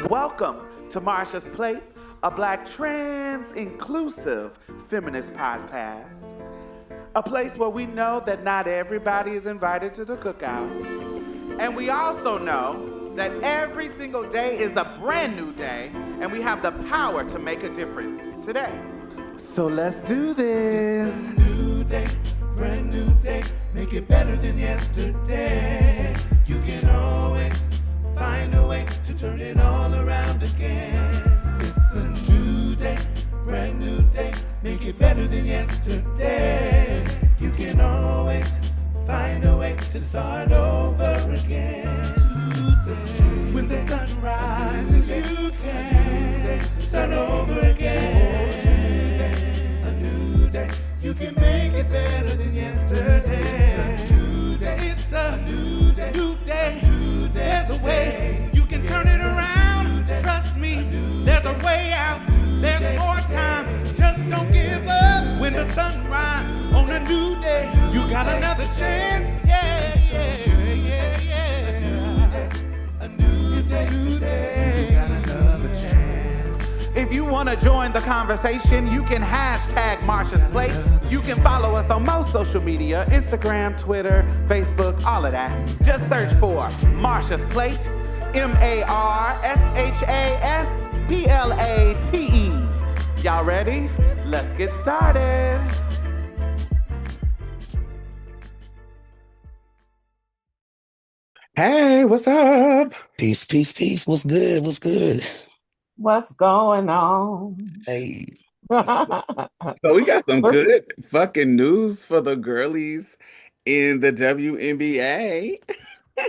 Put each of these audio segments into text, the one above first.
Welcome to Marsha's Plate, a Black trans-inclusive feminist podcast. A place where we know that not everybody is invited to the cookout. And we also know that every single day is a brand new day, and we have the power to make a difference today. So let's do this. It's a new day, brand new day, make it better than yesterday. You can always find a way to turn it all around again. It's a new day, brand new day, make it better than yesterday. You can always find a way to start over again. Tuesday, when the sun rises, you can start over again. A new day, you can make it better than yesterday. It's a new day, it's a new day, new day. There's a way you can turn it around. Trust me, there's a way out. There's more time. Just don't give up. When the sun rises on a new day, you got another chance. Yeah, yeah, yeah, yeah. A new day, you got another chance. If you want to join the conversation, you can hashtag Marsha's Plate. You can follow us on most social media, Instagram, Twitter, Facebook, all of that. Just search for Marsha's Plate, MARSHASPLATE. Y'all ready? Let's get started. Hey, what's up? Peace, peace, peace. What's good? What's good? What's going on? Hey. So we got some good fucking news for the girlies in the WNBA.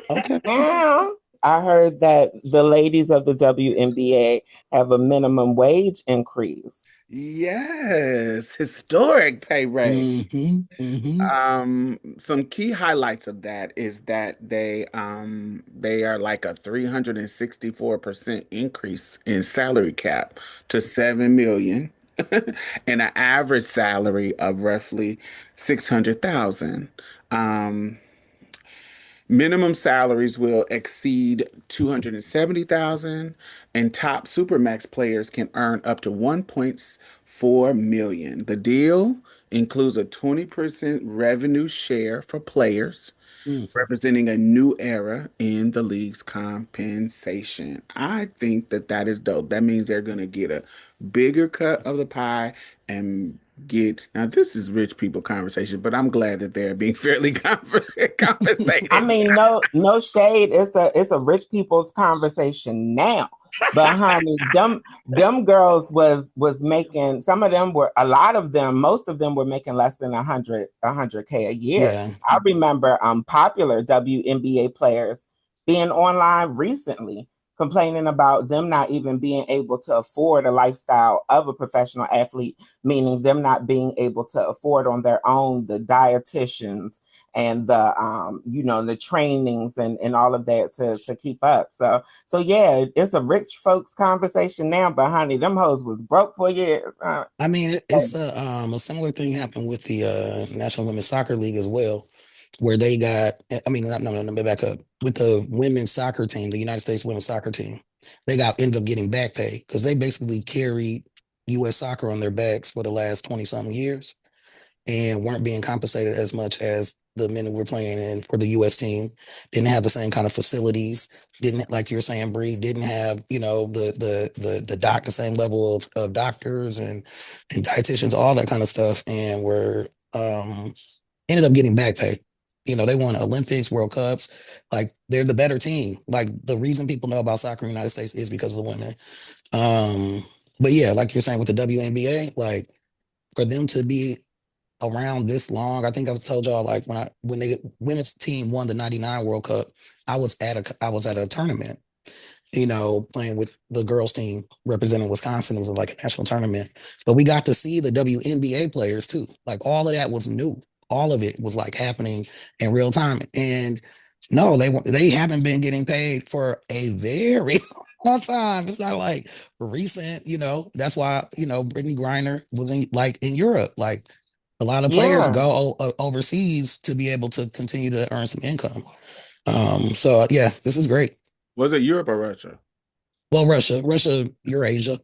Okay. Now, I heard that the ladies of the WNBA have a minimum wage increase. Yes, historic pay raise. Mm-hmm. Some key highlights of that is that they are like a 364% increase in salary cap to 7 million and an average salary of roughly 600,000. Minimum salaries will exceed 270,000, and top Supermax players can earn up to 1.4 million. The deal includes a 20% revenue share for players, representing a new era in the league's compensation. I think that is dope. That means they're going to get a bigger cut of the pie and now this is rich people conversation, but I'm glad that they're being fairly compensated. I mean, no shade. It's a rich people's conversation now. But honey, them girls was making, a lot of them, most of them were making less than 100K a year. Yeah. I remember popular WNBA players being online recently complaining about them not even being able to afford a lifestyle of a professional athlete, meaning them not being able to afford on their own the dietitians and the trainings and all of that to keep up. So yeah, it's a rich folks conversation now, but honey, them hoes was broke for years. I mean, it's a similar thing happened with the National Women's Soccer League as well, where they got, let me back up. With the women's soccer team, the United States women's soccer team, they ended up getting back pay because they basically carried U.S. soccer on their backs for the last 20-something years and weren't being compensated as much as the men who were playing in for the U.S. team. Didn't have the same kind of facilities, didn't, like you're saying, Bree, didn't have, the same level of doctors and dietitians, all that kind of stuff, and were ended up getting back pay. They won Olympics, World Cups. Like, they're the better team. Like, the reason people know about soccer in the United States is because of the women. But yeah, like you're saying with the WNBA, like, for them to be around this long, I think I've told y'all, like, when the women's team won the '99 World Cup, I was at a tournament, playing with the girls team representing Wisconsin. It was like a national tournament, but we got to see the WNBA players too. Like, all of that was new. All of it was like happening in real time. And no, they haven't been getting paid for a very long time. It's not like recent, That's why, Brittany Griner was in Europe. Like, a lot of players go overseas to be able to continue to earn some income. So yeah, this is great. Was it Europe or Russia? Well, Russia, Eurasia.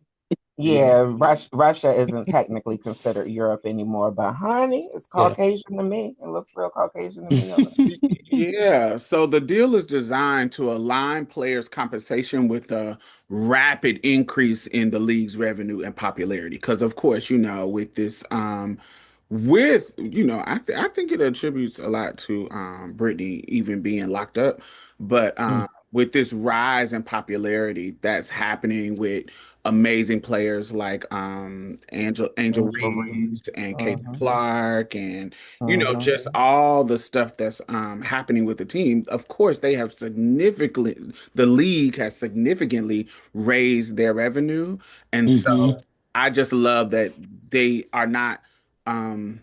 Yeah, Russia isn't technically considered Europe anymore, but honey, it's Yeah. Caucasian to me. It looks real Caucasian to me over Yeah, so the deal is designed to align players' compensation with a rapid increase in the league's revenue and popularity. Because of course, with this, I think it attributes a lot to Brittany even being locked up, but with this rise in popularity that's happening with amazing players like Angel Angel Reese. Reeves and Casey Hmm. Clark and Hmm. just all the stuff that's happening with the team. Of course, the league has significantly raised their revenue. And Hmm. so I just love that they are not, um,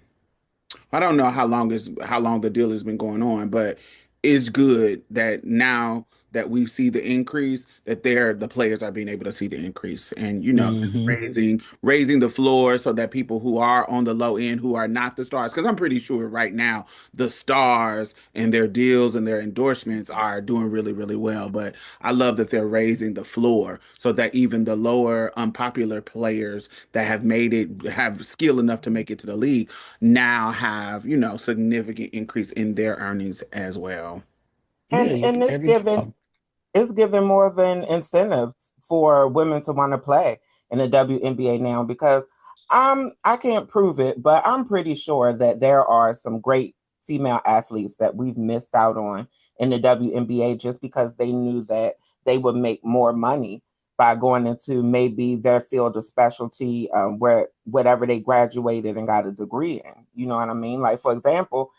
I don't know how long the deal has been going on, but it's good that now that we see the increase, that the players are being able to see the increase, and just Hmm. raising the floor so that people who are on the low end, who are not the stars, because I'm pretty sure right now the stars and their deals and their endorsements are doing really really well, but I love that they're raising the floor so that even the lower unpopular players that have skill enough to make it to the league now have, significant increase in their earnings as well. Yeah, And it's given more of an incentive for women to want to play in the WNBA now because I can't prove it, but I'm pretty sure that there are some great female athletes that we've missed out on in the WNBA just because they knew that they would make more money by going into maybe their field of specialty, where whatever they graduated and got a degree in. You know what I mean? Like for example,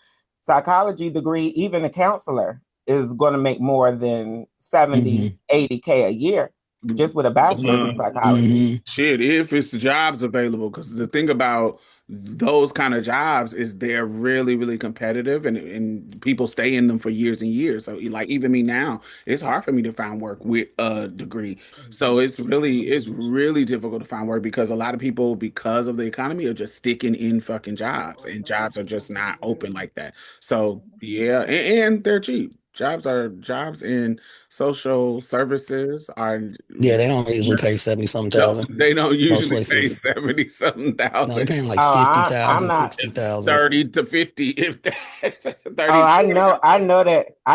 psychology degree, even a counselor is going to make more than 70, hmm 80K a year just with a bachelor's in psychology. hmm Shit, if it's jobs available, because the thing about those kind of jobs is they're really, really competitive and people stay in them for years and years. So like even me now, it's hard for me to find work with a degree. So it's really difficult to find work because a lot of people, because of the economy, are just sticking in fucking jobs and jobs are just not open like that. So yeah, and they're cheap. Jobs in social services are Yeah, they don't usually pay 70 something no, thousand. they don't Most usually pay places. 70 something No, they're thousand. paying like Oh, fifty I'm thousand, not. 60,000. 30 to 50 if that. Oh, 30 to I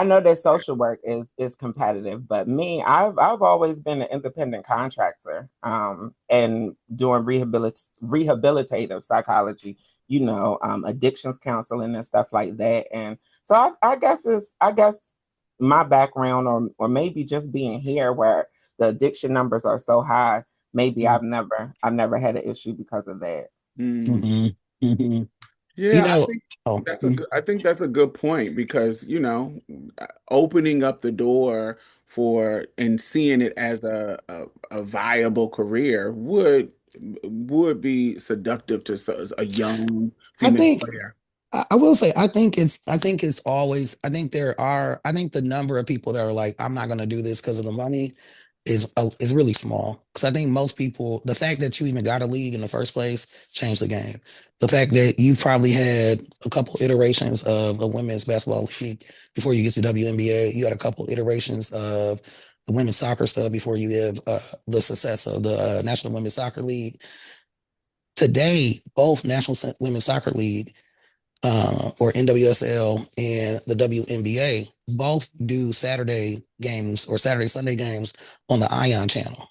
know that social work is competitive, but me, I've always been an independent contractor, and doing rehabilitative psychology, addictions counseling and stuff like that. And so I guess my background or maybe just being here where the addiction numbers are so high, maybe I've never had an issue because of that. Mm. Hmm. Hmm. You Yeah, I know, think oh, I think that's a good point because, opening up the door for and seeing it as a viable career would be seductive to a young I female think player. I will say I think it's always I think the number of people that are like I'm not going to do this because of the money is really small because I think most people the fact that you even got a league in the first place changed the game. The fact that you probably had a couple iterations of a women's basketball league before you get to WNBA, you had a couple iterations of the women's soccer stuff before you have the success of the National Women's Soccer League. Today, both Women's Soccer League or NWSL and the WNBA both do Saturday games or Saturday Sunday games on the Ion channel.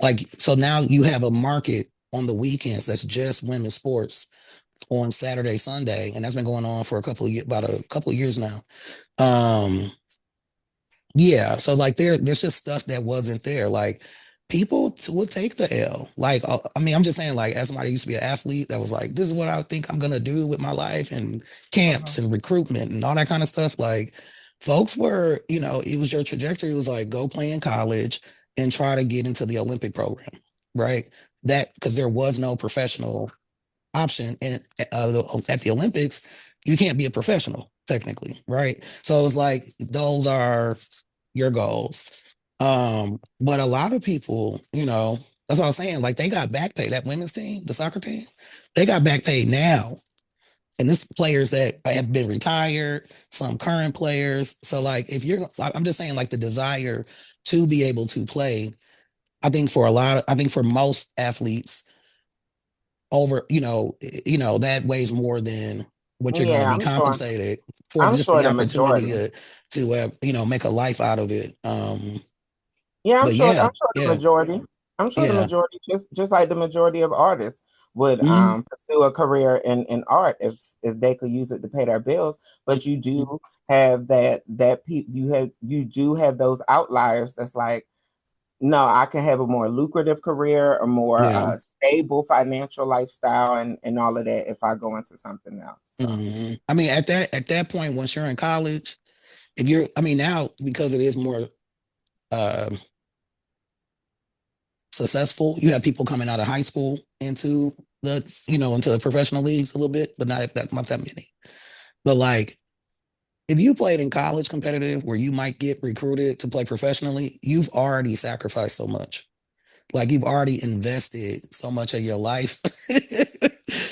Like so now you have a market on the weekends that's just women's sports on Saturday Sunday, and that's been going on for about a couple of years now. Um, yeah, so like there's just stuff that wasn't there. Like people would take the L. Like I mean, I'm just saying, like as somebody who used to be an athlete, that was like, this is what I think I'm gonna do with my life and camps and recruitment and all that kind of stuff. Like folks were, it was your trajectory was like go play in college and try to get into the Olympic program, right? That because there was no professional option and at the Olympics, you can't be a professional technically, right? So it's like those are your goals. But a lot of people, that's what I was saying. Like they got back pay. That women's team, the soccer team, they got back paid now. And this players that have been retired, some current players. So like if you're, I'm just saying like the desire to be able to play I think for most athletes, over, that weighs more than what you're going to Yeah, be compensated for, I'm just sure the the opportunity majority. make a life out of it. Yeah, But yeah, I'm sure the yeah, majority. I'm sure the yeah. majority, just like the majority of artists would Mhm. pursue a career in art if they could use it to pay their bills. But you Mhm. do have you do have those outliers that's like, no, I can have a more lucrative career, a more Yeah. stable financial lifestyle, and all of that if I go into something else. So I mean, at that point, once you're in college, I mean, now because it is more uh, successful, you have people coming out of high school into the professional leagues a little bit, but not that many. But like, if you played in college competitive where you might get recruited to play professionally, you've already sacrificed so much. Like you've already invested so much of your life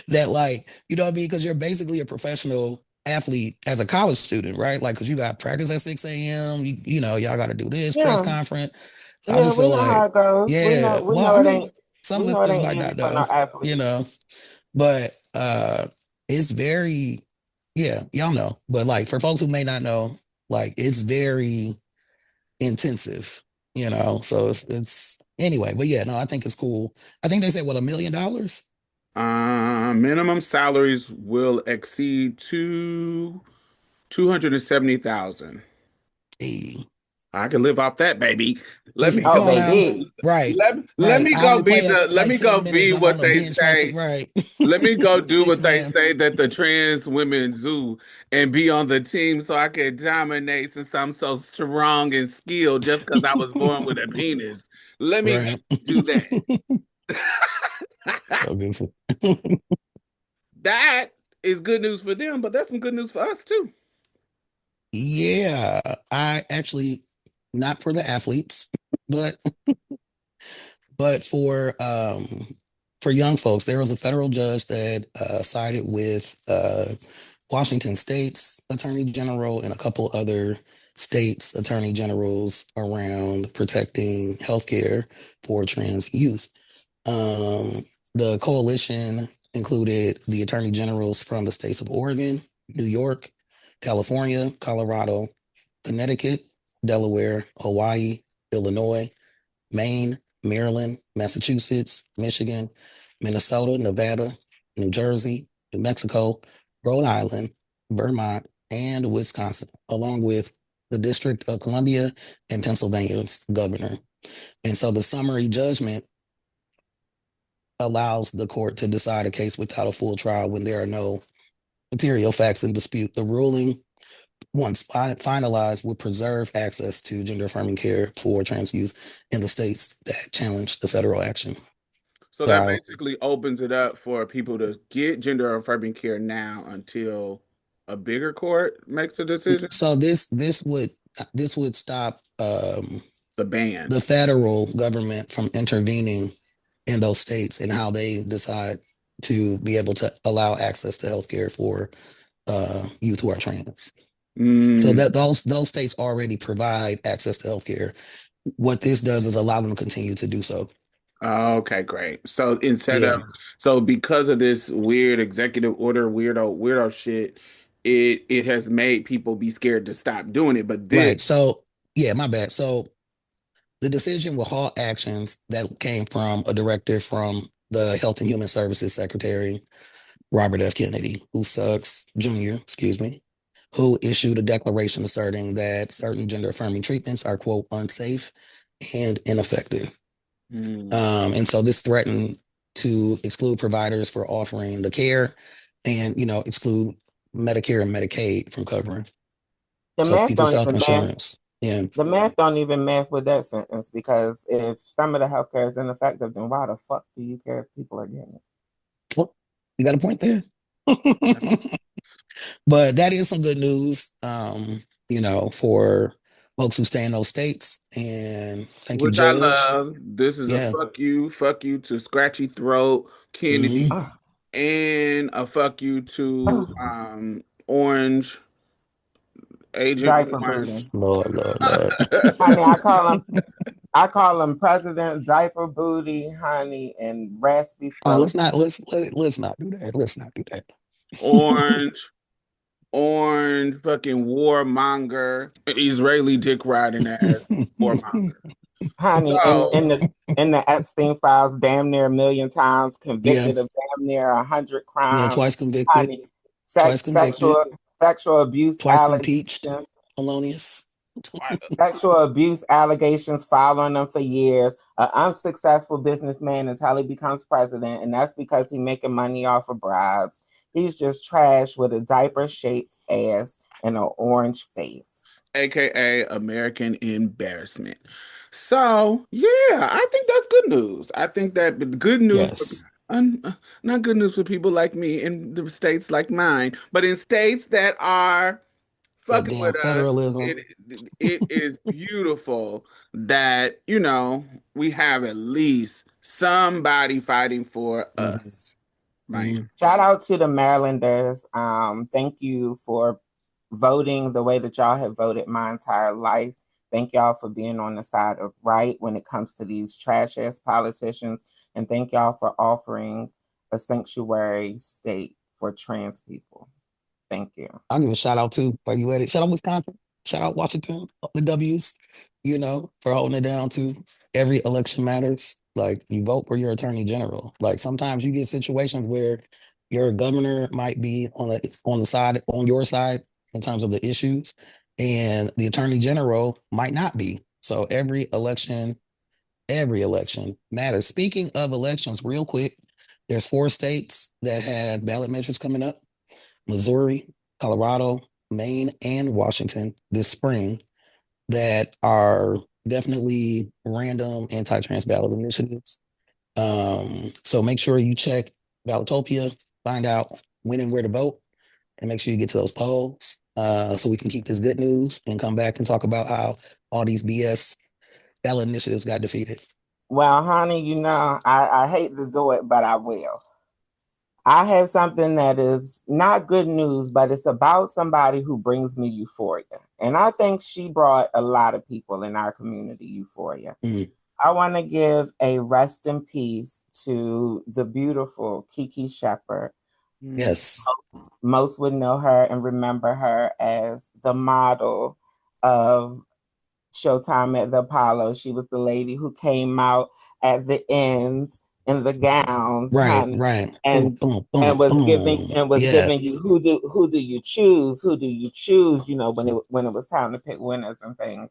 that, like, you know what I mean? Because you're basically a professional athlete as a college student, right? Like, because you got practice at 6 a.m. Y'all got to do this press yeah, conference. So I yeah, just we feel know how like, it goes. yeah. We Well, know I it mean, ain't some listeners might easy not for no know, athlete. but it's very, yeah, y'all know. But like for folks who may not know, like it's very intensive, So it's anyway, but yeah, no, I think it's cool. I think they said what, $1 million? Minimum salaries will exceed 270,000. Hey, I can live off that, baby. Let listen, me Oh, come on go. now. baby. Right, Let right. me I go only be play the. Let like me 10 go minutes be on what the they bench press, say. right? Let me go do Six what they man. say that the trans women do and be on the team so I can dominate since I'm so strong and skilled just because I was born with a penis. Let me go Right. do that. So beautiful. That is good news for them, but that's some good news for us too. Yeah, I actually, not for the athletes, but but for young folks, there was a federal judge that sided with Washington State's Attorney General and a couple other states' attorney generals around protecting healthcare for trans youth. Um, the coalition included the attorney generals from the states of Oregon, New York, California, Colorado, Connecticut, Delaware, Hawaii, Illinois, Maine, Maryland, Massachusetts, Michigan, Minnesota, Nevada, New Jersey, New Mexico, Rhode Island, Vermont, and Wisconsin, along with the District of Columbia and Pennsylvania's governor. And so the summary judgment allows the court to decide a case without a full trial when there are no material facts in dispute. The ruling, once finalized, would preserve access to gender affirming care for trans youth in the states that challenged the federal action. So that So, basically opens it up for people to get gender affirming care now until a bigger court makes a decision. so this would stop The ban. the federal government from intervening in those states and how they decide to be able to allow access to healthcare for youth who are trans. So Mm, that those states already provide access to healthcare. What this does is allow them to continue to do so. okay, great. So Yeah, so because of this weird executive order, weirdo shit, it has made people be scared to stop doing it. But this, right. So yeah, my bad. So the decision will halt actions that came from a directive from the Health and Human Services Secretary Robert F. Kennedy, who sucks Jr. Excuse me, who issued a declaration asserting that certain gender affirming treatments are quote unsafe and ineffective. Hmm. And so this threatened to exclude providers for offering the care and, exclude Medicare and Medicaid from covering. The So math people don't even math. self-insurance. Yeah. The math don't even math with that sentence because if some of the healthcare is ineffective, then why the fuck do you care if people are getting it? Well, you got a point there. But that is some good news, for folks who stay in those states. And thank you, Which I Judge. love. This is a Yeah. fuck you to Scratchy Throat Kennedy, Mhm. Oh, and a fuck you to oh, Orange Agent diaper Orange. booty. Lord, Lord, Lord. Honey, I call him President Diaper Booty, Honey, and Raspy Oh, Stomach. let's not do that. Let's not do that. Orange, orange, fucking warmonger, Israeli dick riding ass warmonger. Honey, So, in the Epstein files, damn near a million times, Yeah, convicted of damn near 100 yeah, crimes. twice convicted, Honey, twice convicted, sexual abuse twice impeached, allegations, Polonius. sexual abuse allegations following him for years. An unsuccessful businessman until he becomes president, and that's because he's making money off of bribes. He's just trash with a diaper-shaped ass and an orange face. AKA American embarrassment. So, yeah, I think that's good news. I think that good news for Yes, not good news for people like me in the states like mine, but in states that are that fucking damn with us, federalism. it is beautiful that, we have at least somebody fighting for Mhm, us. Right. mhm. Shout out to the Marylanders. Thank you for voting the way that y'all have voted my entire life. Thank y'all for being on the side of right when it comes to these trash ass politicians. And thank y'all for offering a sanctuary state for trans people. Thank you. I'll give a shout out too. Where you at it? Shout out Wisconsin. Shout out Washington. The W's. For holding it down to every election matters. Like you vote for your attorney general. Like sometimes you get situations where your governor might be on the side on your side in terms of the issues, and the attorney general might not be. So every election matters. Speaking of elections, real quick, there's 4 states that have ballot measures coming up. Missouri, Colorado, Maine, and Washington this spring that are definitely random anti-trans ballot initiatives. So make sure you check Ballotopia, find out when and where to vote, and make sure you get to those polls so we can keep this good news and come back and talk about how all these BS ballot initiatives got defeated. Well, honey, I hate to do it, but I will. I have something that is not good news, but it's about somebody who brings me euphoria. And I think she brought a lot of people in our community euphoria. Mm. I want to give a rest in peace to the beautiful Kiki Shepard. Yes. Most would know her and remember her as the model of Showtime at the Apollo. She was the lady who came out at the ends in the gowns, Right, honey, right. Boom, and boom, boom, boom. and was Yeah. giving you who do you choose? Who do you choose? When it was time to pick winners and things.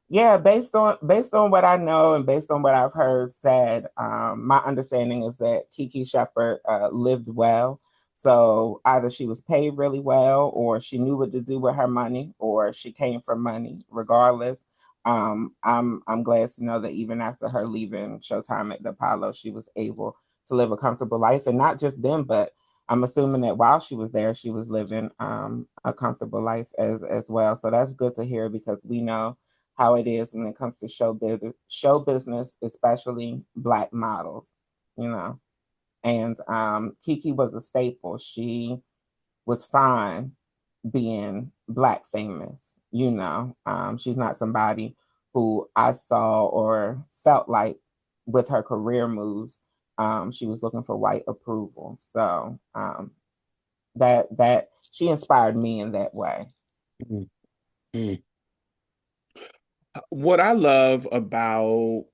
Yeah, based on what I know and based on what I've heard said, my understanding is that Kiki Shepard lived well. So either she was paid really well, or she knew what to do with her money, or she came from money. Regardless, I'm glad to know that even after her leaving Showtime at the Apollo, she was able to live a comfortable life, and not just then, but I'm assuming that while she was there, she was living a comfortable life as well. So that's good to hear because we know how it is when it comes to show business, especially Black models, you know. And Kiki was a staple. She was fine being Black famous, you know. She's not somebody who I saw or felt like with her career moves, she was looking for white approval. So that she inspired me in that way. Mm, mm. What I love about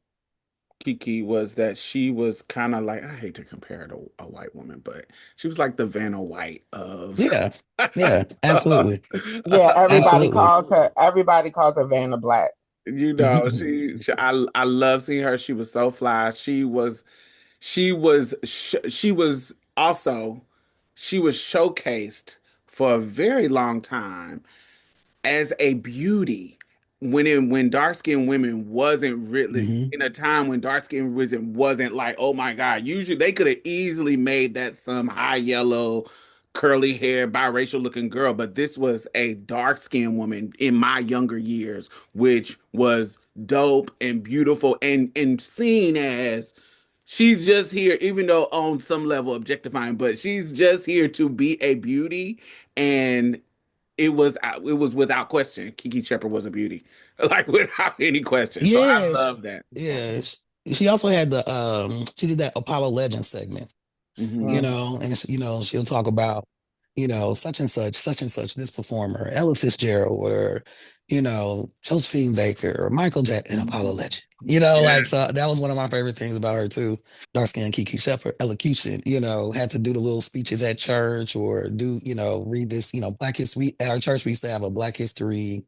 Kiki was that she was kind of like, I hate to compare her to a white woman, but she was like the Vanna White of Yeah. Yeah. Absolutely. Yeah, Absolutely. everybody calls her Vanna Black. I love seeing her. She was so fly. She was also she was showcased for a very long time as a beauty when dark skinned women wasn't really Hmm. in a time when dark skinned women wasn't like, oh my God. Usually they could have easily made that some high yellow curly hair biracial looking girl, but this was a dark skinned woman in my younger years, which was dope and beautiful and seen as she's just here, even though on some level objectifying, but she's just here to be a beauty. And it was without question. Kiki Shepard was a beauty, like without any question. So I Yes, love that. yeah. She also had the she did that Apollo Legends segment, Hmm. you Mm. know, and you know, she'll talk about, you know, such and such, this performer, Ella Fitzgerald, or, you know, Josephine Baker or Michael Jackson, Apollo Legend. You know, Yeah. like so that was one of my favorite things about her too. Dark skin Kiki Shepard, elocution, you know, had to do the little speeches at church or do, you know, read this, you know, Black History. At our church, we used to have a Black History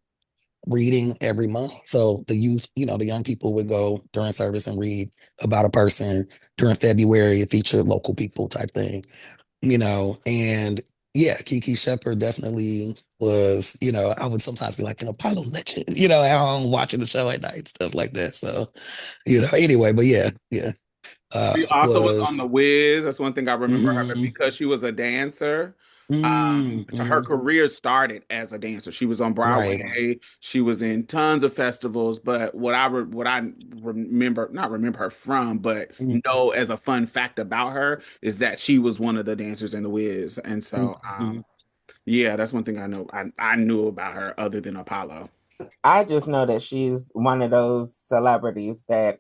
reading every month. So the youth, you know, the young people would go during service and read about a person. During February, it featured local people type thing, you know, and yeah, Kiki Shepard definitely was, you know, I would sometimes be like an Apollo legend, you know, at home watching the show at night, stuff like that. So, you know, anyway, but yeah, yeah. She also was on Was The Wiz. That's one thing I remember her, but mm, because she was a dancer, so her mm, career started as a dancer. She was on right. Broadway. She was in tons of festivals. But what I remember, not remember her from, but Mm, know as a fun fact about her is that she was one of the dancers in The Wiz. And mm, so, mm, yeah, that's one thing I know. I knew about her other than Apollo. I just know that she's one of those celebrities that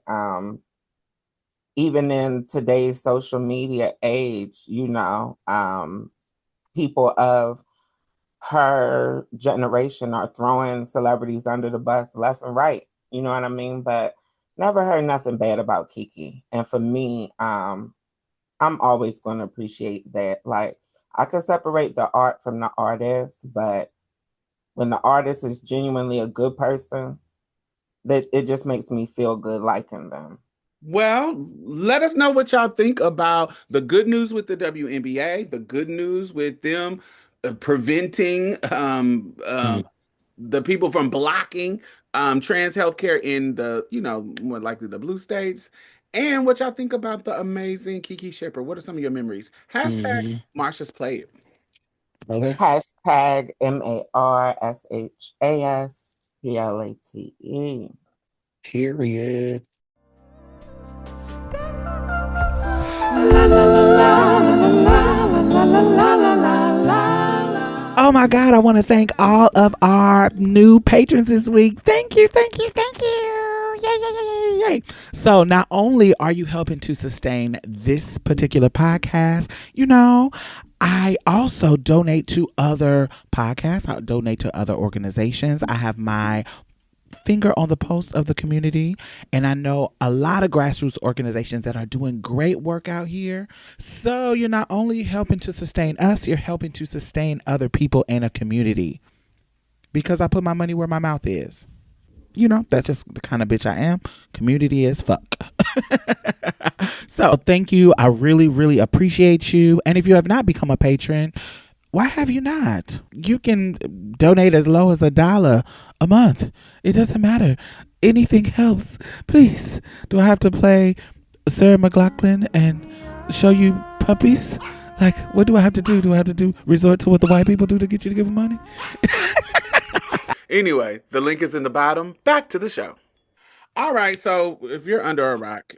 even in today's social media age, people of her generation are throwing celebrities under the bus left and right. You know what I mean? But never heard nothing bad about Kiki. And for me, I'm always going to appreciate that. Like, I could separate the art from the artist, but when the artist is genuinely a good person, that it just makes me feel good liking them. Well, let us know what y'all think about the good news with the WNBA, the good news with them preventing mm. the people from blocking trans healthcare in the, you know, more likely the blue states, and what y'all think about the amazing Kiki Shepard. What are some of your memories? Hashtag Hmm. Marsha's Play It. Okay. Hashtag MARSHASPLATE. Period. Oh my God, I want to thank all of our new patrons this week. Thank you, thank you, thank you. Yay, yay, yay, yay, yay. So, not only are you helping to sustain this particular podcast, you know, I also donate to other podcasts, I donate to other organizations. I have my finger on the pulse of the community. And I know a lot of grassroots organizations that are doing great work out here. So you're not only helping to sustain us, you're helping to sustain other people in a community. Because I put my money where my mouth is. You know, that's just the kind of bitch I am. Community is fuck. So thank you. I really, really appreciate you. And if you have not become a patron, why have you not? You can donate as low as $1 a month. It doesn't matter. Anything helps. Please. Do I have to play Sarah McLachlan and show you puppies? Like, what do I have to do? Do I have to resort to what the white people do to get you to give them money? Anyway, the link is in the bottom. Back to the show. All right, so if you're under a rock,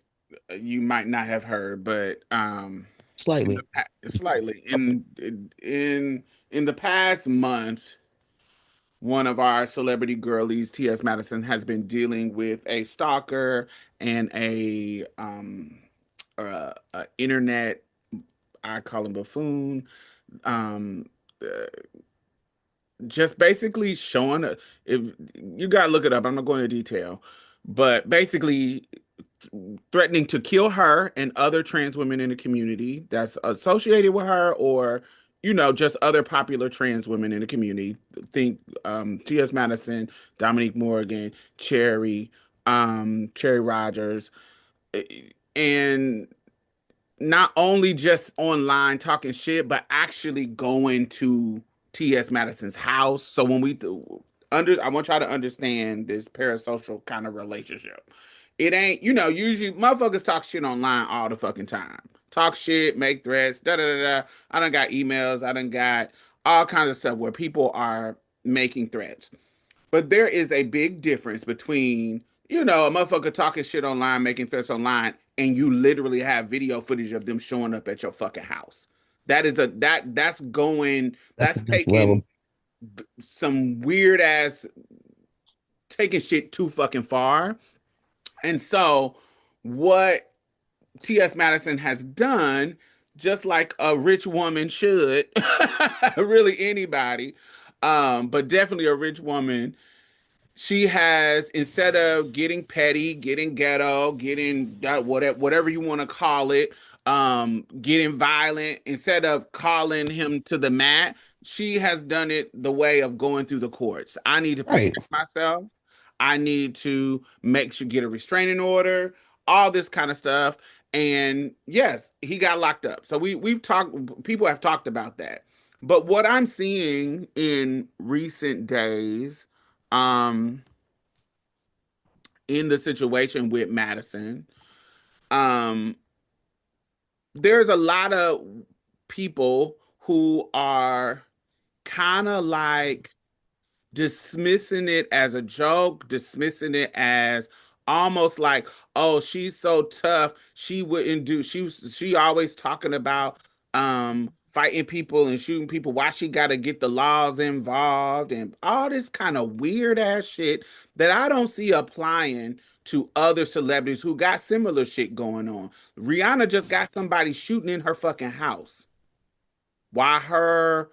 you might not have heard, but in Slightly. the slightly in the past month, one of our celebrity girlies, TS Madison, has been dealing with a stalker and a internet, I call him buffoon, um, uh, just basically showing a, if you gotta look it up, I'm not going into detail, but basically threatening to kill her and other trans women in the community that's associated with her, or you know, just other popular trans women in the community. Think T.S. Madison, Dominique Morgan, Cherry Rogers, and not only just online talking shit, but actually going to T.S. Madison's house. So when we do, I want y'all to understand this parasocial kind of relationship. It ain't, you know, usually motherfuckers talk shit online all the fucking time. Talk shit, make threats, da da da da. I done got emails, I done got all kinds of stuff where people are making threats. But there is a big difference between, you know, a motherfucker talking shit online, making threats online, and you literally have video footage of them showing up at your fucking house. That is that's That's the next taking level. some weird ass taking shit too fucking far. And so what TS Madison has done, just like a rich woman should, really anybody, but definitely a rich woman, she has, instead of getting petty, getting ghetto, getting whatever you want to call it, getting violent, instead of calling him to the mat, she has done it the way of going through the courts. I need to Right. protect myself. I need to make sure get a restraining order, all this kind of stuff. And yes, he got locked up. So we've talked, people have talked about that. But what I'm seeing in recent days, um, in the situation with Madison, um, there's a lot of people who are kind of like dismissing it as a joke, dismissing it as almost like, oh, she's so tough. She wouldn't do, she always talking about fighting people and shooting people. Why she gotta get the laws involved and all this kind of weird ass shit that I don't see applying to other celebrities who got similar shit going on. Rihanna just got somebody shooting in her fucking house while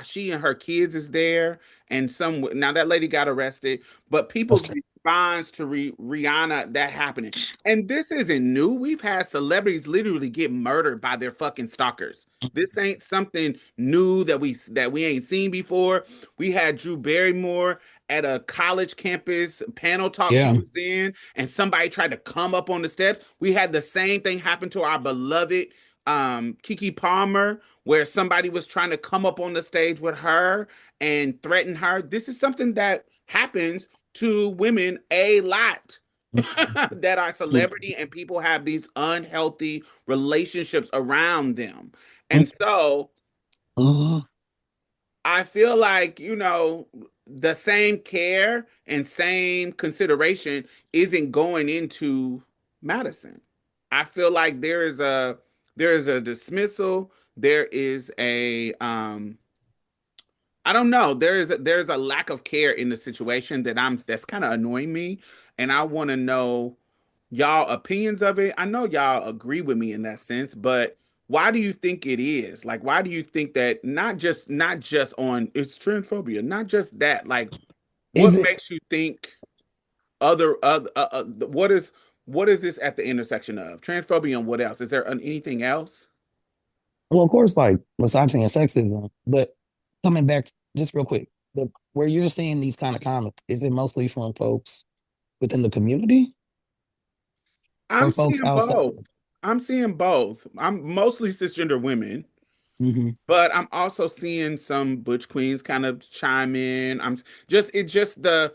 she and her kids is there, and some now that lady got arrested, but That's people's crazy. response to Rihanna that happening, and this isn't new. We've had celebrities literally get murdered by their fucking stalkers. This ain't something new that we ain't seen before. We had Drew Barrymore at a college campus panel talk she Yeah. was in, and somebody tried to come up on the steps. We had the same thing happen to our beloved Kiki Palmer, where somebody was trying to come up on the stage with her and threaten her. This is something that happens to women a lot. That are celebrity and people have these unhealthy relationships around them. And so Mhm. I feel like, the same care and same consideration isn't going into Madison. I feel like there is a dismissal, there is a I don't know, there's a lack of care in the situation that's kind of annoying me, and I want to know y'all opinions of it. I know y'all agree with me in that sense, but why do you think it is? Like, why do you think that not just on it's transphobia, not just that? Like, what Is it? makes you think what is this at the intersection of transphobia and what else? Is there anything else? Well, of course, like misogyny and sexism. But coming back just real quick, where you're seeing these kind of comments, is it mostly from folks within the community I'm or folks seeing outside? both. I'm seeing both. I'm mostly cisgender women, Hmm. but I'm also seeing some butch queens kind of chime in. It's just the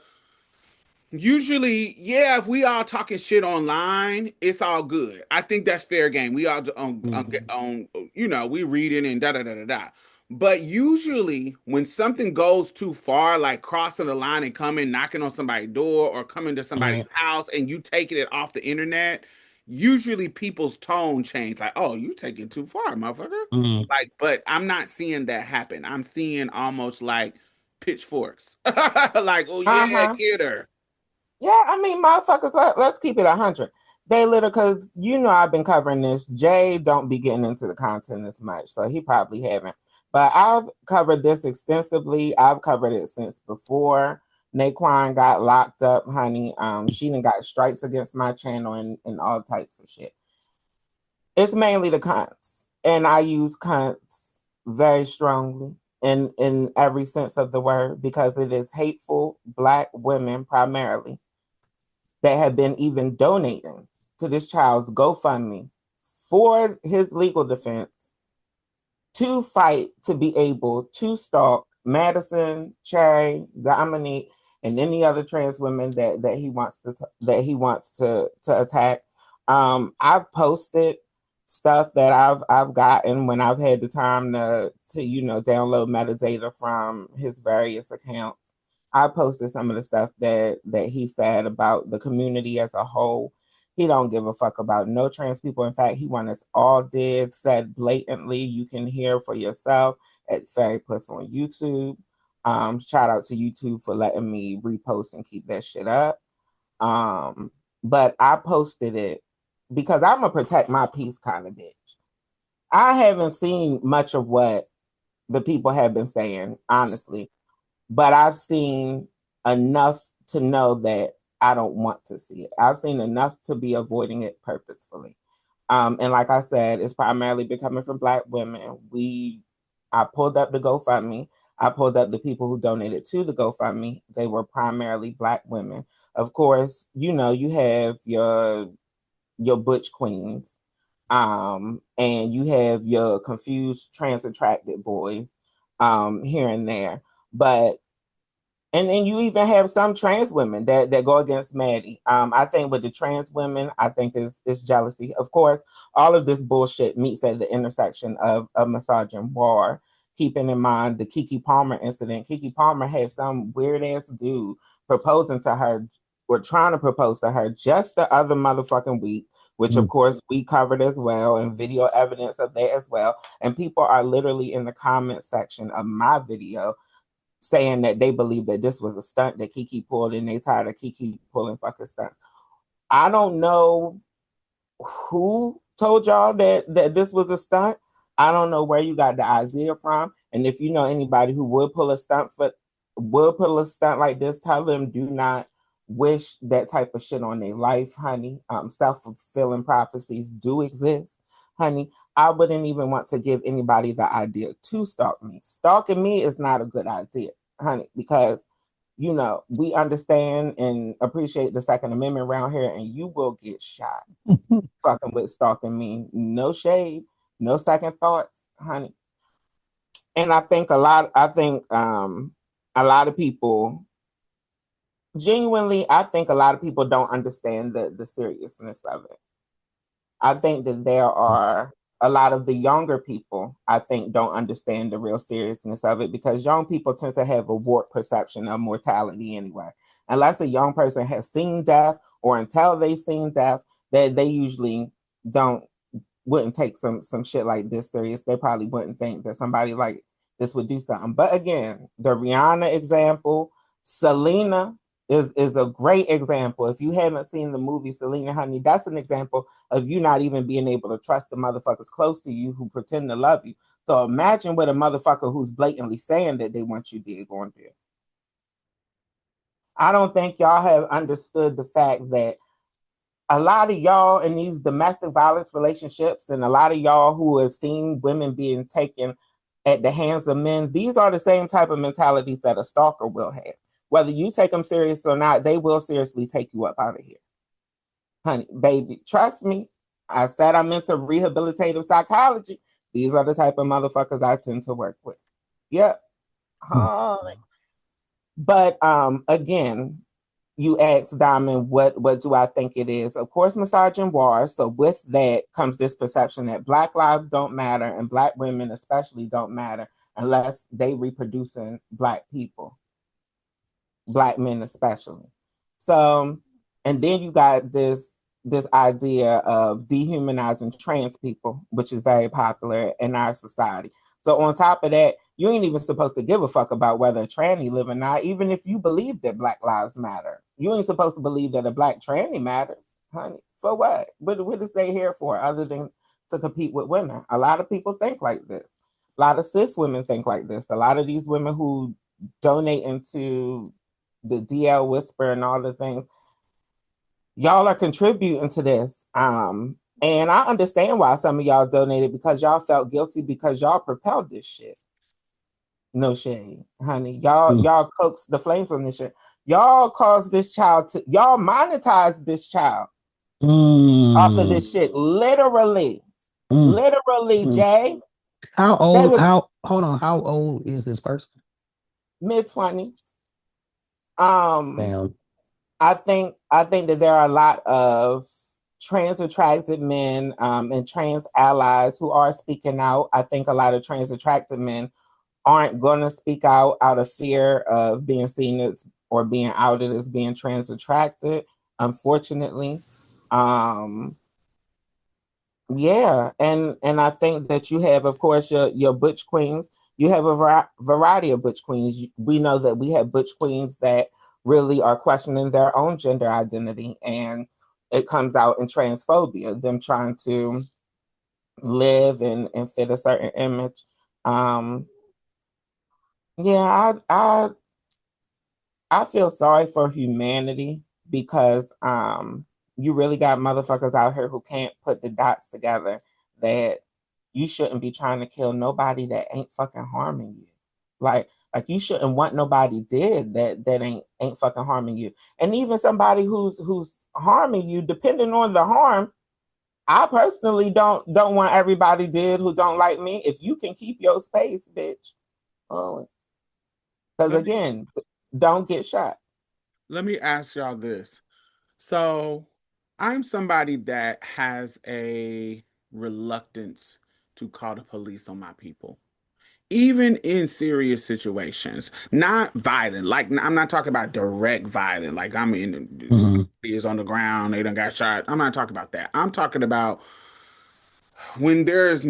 usually, yeah, if we all talking shit online, it's all good. I think that's fair game. We all Hmm. we reading and da da da da da. But usually, when something goes too far, like crossing the line and coming, knocking on somebody's door or coming to somebody's house, and you taking it off the internet, usually people's tone change. Like, oh, you taking too far, motherfucker. Hmm. Like, but I'm not seeing that happen. I'm seeing almost like pitchforks. Like, oh yeah, Uh-huh. get her. Yeah, I mean, motherfuckers, let's keep it 100. They little, because I've been covering this. Jay don't be getting into the content as much, so he probably haven't. But I've covered this extensively. I've covered it since before Naquan got locked up, honey. She done got strikes against my channel and all types of shit. It's mainly the cunts, and I use cunts very strongly in every sense of the word because it is hateful Black women primarily that have been even donating to this child's GoFundMe for his legal defense to fight to be able to stalk Madison, Cherry, Dominique, and any other trans women that he wants to attack. I've posted stuff that I've gotten when I've had the time to download metadata from his various accounts. I posted some of the stuff that he said about the community as a whole. He don't give a fuck about no trans people. In fact, he wants us all dead, said blatantly. You can hear for yourself at Fairy Puss on YouTube. Shout out to YouTube for letting me repost and keep that shit up. But I posted it because I'm a protect my peace kind of bitch. I haven't seen much of what the people have been saying, honestly, but I've seen enough to know that I don't want to see it. I've seen enough to be avoiding it purposefully. And like I said, it's primarily been coming from Black women. I pulled up the GoFundMe. I pulled up the people who donated to the GoFundMe. They were primarily Black women. Of course, you know, you have your butch queens, and you have your confused trans attracted boys, here and there. But and then you even have some trans women that go against Maddie. I think with the trans women, I think is jealousy. Of course, all of this bullshit meets at the intersection of misogyny. Keeping in mind the Keke Palmer incident. Keke Palmer had some weird ass dude proposing to her or trying to propose to her just the other motherfucking week, which of course we covered as well, and video evidence of that as well. And people are literally in the comment section of my video saying that they believe that this was a stunt that Keke pulled and they tired of Keke pulling fucking stunts. I don't know who told y'all that this was a stunt. I don't know where you got the idea from. And if you know anybody who would pull a stunt like this, tell them do not wish that type of shit on their life, honey. Self-fulfilling prophecies do exist, honey. I wouldn't even want to give anybody the idea to stalk me. Stalking me is not a good idea, honey, because you know, we understand and appreciate the Second Amendment around here, and you will get shot fucking with stalking me. No shade, no second thoughts, honey. And I think a lot of people genuinely, I think a lot of people don't understand the seriousness of it. I think that there are a lot of the younger people, I think, don't understand the real seriousness of it because young people tend to have a warped perception of mortality anyway. Unless a young person has seen death or until they've seen death, that they usually wouldn't take some shit like this serious. They probably wouldn't think that somebody like this would do something. But again, the Rihanna example, Selena is a great example. If you haven't seen the movie Selena, honey, that's an example of you not even being able to trust the motherfuckers close to you who pretend to love you. So imagine what a motherfucker who's blatantly saying that they want you dead going to do. I don't think y'all have understood the fact that a lot of y'all in these domestic violence relationships and a lot of y'all who have seen women being taken at the hands of men, these are the same type of mentalities that a stalker will have. Whether you take them serious or not, they will seriously take you up out of here. Honey, baby, trust me. I said I'm into rehabilitative psychology. These are the type of motherfuckers I tend to work with. Yep. But again, you asked Diamond, what do I think it is? Of course, misogyny. So with that comes this perception that Black lives don't matter and Black women especially don't matter unless they reproducing Black people. Black men especially. So, and then you got this idea of dehumanizing trans people, which is very popular in our society. So on top of that, you ain't even supposed to give a fuck about whether a tranny live or not, even if you believe that Black lives matter. You ain't supposed to believe that a Black tranny matters, honey. For what? What is they here for other than to compete with women? A lot of people think like this. A lot of cis women think like this. A lot of these women who donate into the DL Whisper and all the things, y'all are contributing to this. And I understand why some of y'all donated because y'all felt guilty because y'all propelled this shit. No shade, honey. Y'all coaxed the flames on this shit. Y'all caused this child to, y'all monetized this child off of this shit. Literally. Jay. How old? Hold on. How old is this person? Mid-20s. Damn. I think that there are a lot of trans attracted men and trans allies who are speaking out. I think a lot of trans attracted men aren't going to speak out of fear of being seen as or being outed as being trans attracted, unfortunately. Yeah, and I think that you have, of course, your butch queens. You have a variety of butch queens. We know that we have butch queens that really are questioning their own gender identity, and it comes out in transphobia, them trying to live and fit a certain image. Yeah, I feel sorry for humanity because you really got motherfuckers out here who can't put the dots together that you shouldn't be trying to kill nobody that ain't fucking harming you. Like you shouldn't want nobody dead that ain't fucking harming you. And even somebody who's harming you, depending on the harm, I personally don't want everybody dead who don't like me. If you can keep your space, bitch. Oh, because again, don't get shot. Let me ask y'all this. So I'm somebody that has a reluctance to call the police on my people, even in serious situations, not violent. Like I'm not talking about direct violent. Like I mean, somebody is on the ground, they done got shot. I'm not talking about that. I'm talking about when there's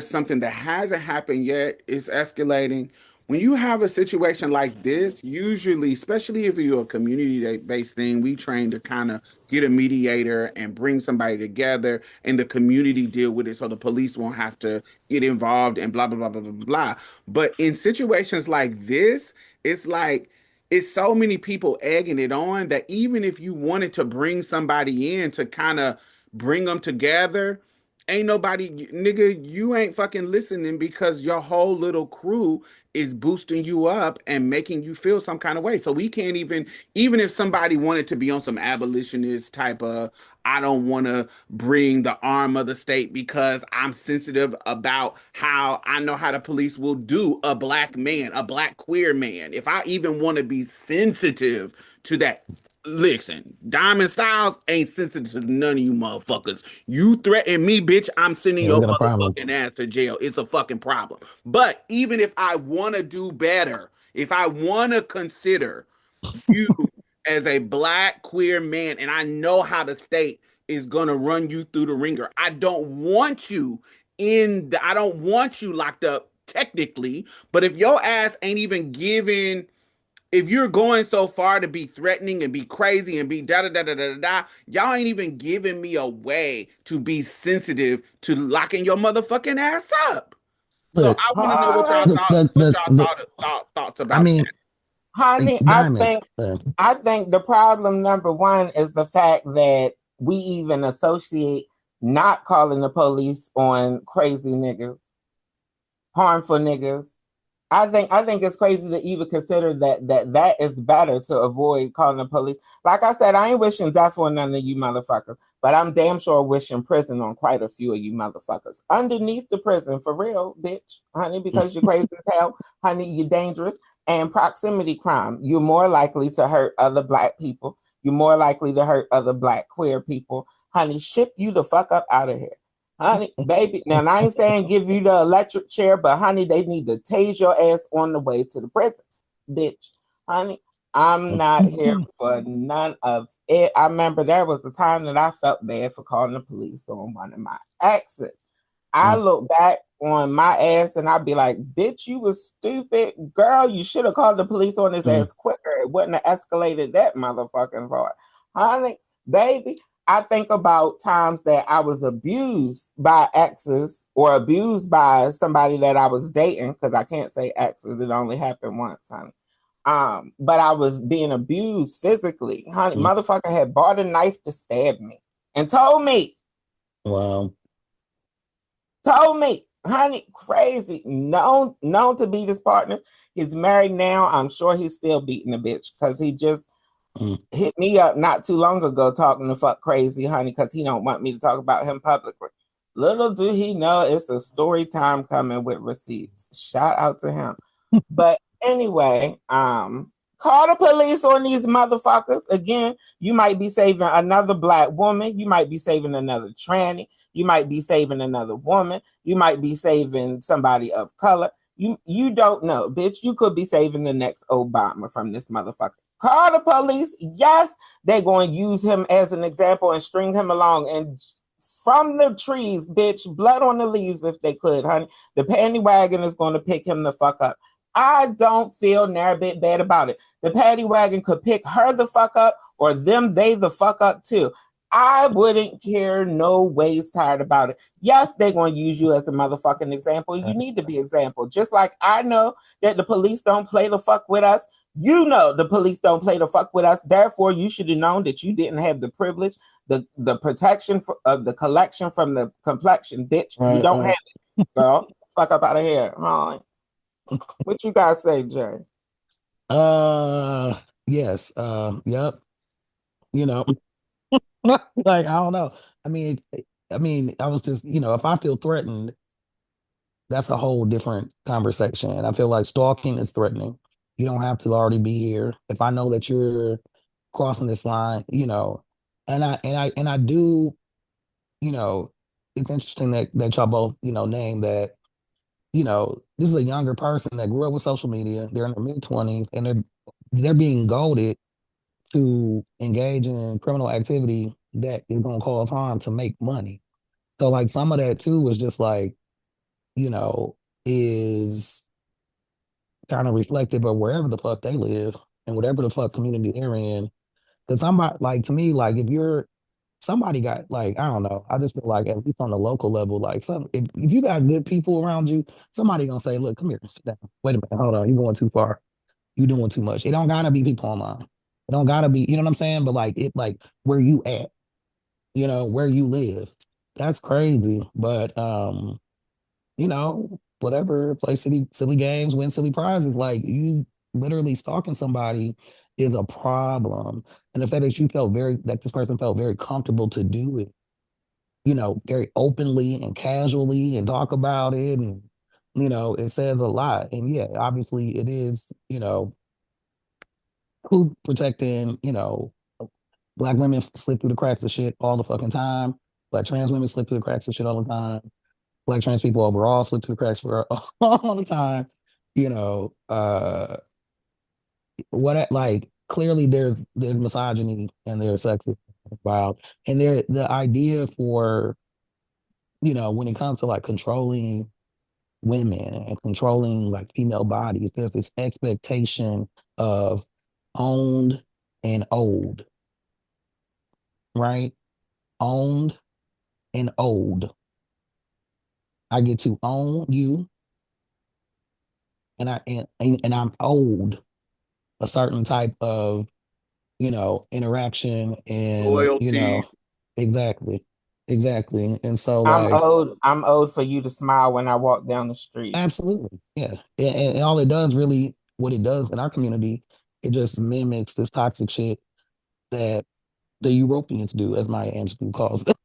something that hasn't happened yet, it's escalating. When you have a situation like this, usually, especially if you're a community-based thing, we train to kind of get a mediator and bring somebody together and the community deal with it so the police won't have to get involved and blah, blah, blah, blah, blah, blah. But in situations like this, it's like it's so many people egging it on that even if you wanted to bring somebody in to kind of bring them together, ain't nobody, nigga, you ain't fucking listening because your whole little crew is boosting you up and making you feel some kind of way. So we can't even if somebody wanted to be on some abolitionist type of, I don't want to bring the arm of the state because I'm sensitive about how I know how the police will do a black man, a black queer man. If I even want to be sensitive to that, listen, Diamond Stylz ain't sensitive to none of you motherfuckers. You threaten me, bitch, I'm sending Yeah, we your got a problem. motherfucking ass to jail. It's a fucking problem. But even if I want to do better, if I want to consider you as a black queer man, and I know how the state is gonna run you through the ringer, I don't want you I don't want you locked up technically, but if your ass ain't even giving, if you're going so far to be threatening and be crazy and be da da da da da da, y'all ain't even giving me a way to be sensitive to locking your motherfucking ass up. So Look, I want to know what y'all thoughts I about mean, that. Honey, diamonds. I think the problem number one is the fact that we even associate not calling the police on crazy niggas, harmful niggas. I think it's crazy to even consider that is better to avoid calling the police. Like I said, I ain't wishing death on none of you motherfuckers, but I'm damn sure wishing prison on quite a few of you motherfuckers. Underneath the prison, for real, bitch, honey, because you're crazy as hell, honey, you're dangerous. And proximity crime, you're more likely to hurt other black people. You're more likely to hurt other black queer people. Honey, ship you the fuck up out of here. Honey, baby. Now, I ain't saying give you the electric chair, but honey, they need to tase your ass on the way to the prison, bitch. Honey, I'm not here for none of it. I remember there was a time that I felt bad for calling the police on one of my exes. I look back on my ass and I'd be like, bitch, you was stupid. Girl, you should have called the police on his ass quicker. It wouldn't have escalated that motherfucking far. Honey, baby, I think about times that I was abused by exes or abused by somebody that I was dating, because I can't say exes, it only happened once, honey. But I was being abused physically. Honey, motherfucker had bought a knife to stab me and told me. Wow. Told me, honey, crazy. Known to be this partner. He's married now. I'm sure he's still beating a bitch because he just hit me up not too long ago talking the fuck crazy, honey, because he don't want me to talk about him publicly. Little do he know it's a story time coming with receipts. Shout out to him. But anyway, call the police on these motherfuckers. Again, you might be saving another black woman. You might be saving another tranny. You might be saving another woman. You might be saving somebody of color. You don't know, bitch. You could be saving the next Obama from this motherfucker. Call the police. Yes, they're going to use him as an example and string him along and from the trees, bitch. Blood on the leaves if they could, honey. The paddy wagon is going to pick him the fuck up. I don't feel near a bit bad about it. The paddy wagon could pick her the fuck up or them, they the fuck up too. I wouldn't care no ways tired about it. Yes, they're going to use you as a motherfucking example. You need to be example. Just like I know that the police don't play the fuck with us. You know the police don't play the fuck with us. Therefore, you should have known that you didn't have the privilege, the protection of the collection from the complexion, bitch. You don't have it, girl. Fuck up out of here. Huh? What you guys say, Jay? Yes. Yep. You know, like I don't know. I was just, if I feel threatened, that's a whole different conversation. I feel like stalking is threatening. You don't have to already be here. If I know that you're crossing this line, and I do, you know, it's interesting that y'all both, name that, this is a younger person that grew up with social media. They're in their mid-20s and they're being goaded to engage in criminal activity that is gonna cause harm to make money. So like some of that too was just like, you know, is kind of reflective of wherever the fuck they live and whatever the fuck community they're in. Because somebody, like, to me, like, if you're somebody got, like, I don't know, I just feel like at least on the local level, like, if you got good people around you, somebody gonna say, look, come here, sit down. Wait a minute, hold on, you going too far. You doing too much. It don't gotta be people online. It don't gotta be, you know what I'm saying? But like where you at, where you live. That's crazy. But whatever, play silly games, win silly prizes. Like you literally stalking somebody is a problem. And the fact that that this person felt very comfortable to do it, very openly and casually and talk about it. And, it says a lot. And yeah, obviously it is, who protecting, black women slip through the cracks of shit all the fucking time. Black trans women slip through the cracks of shit all the time. Black trans people overall slip through the cracks for all the time. You know, like clearly there's misogyny and there's sexism involved. And the idea for, when it comes to like controlling women and controlling like female bodies, there's this expectation of owned and old, right? Owned and old. I get to own you and I'm owed a certain type of, interaction and, Loyalty. exactly. Exactly. And so I'm like owed. I'm owed for you to smile when I walk down the street. absolutely. Yeah. And all it does really, what it does in our community, it just mimics this toxic shit that the Europeans do, as Maya Angelou calls it.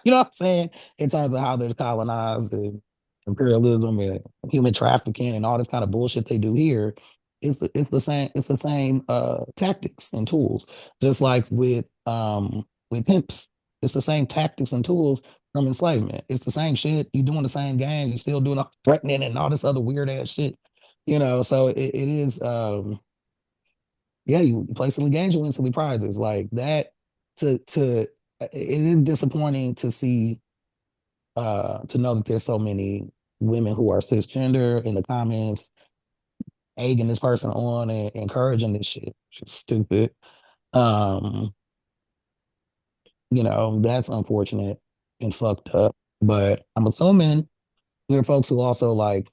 You know what I'm saying? In terms of how they're colonized and imperialism and human trafficking and all this kind of bullshit they do here. It's the same tactics and tools. Just like with pimps. It's the same tactics and tools from enslavement. It's the same shit. You're doing the same game. You're still doing all threatening and all this other weird ass shit. So it is yeah, you play silly games, you win silly prizes. Like that to it is disappointing to see to know that there's so many women who are cisgender in the comments egging this person on and encouraging this shit. Which is stupid. Um, that's unfortunate and fucked up. But I'm assuming there are folks who also like,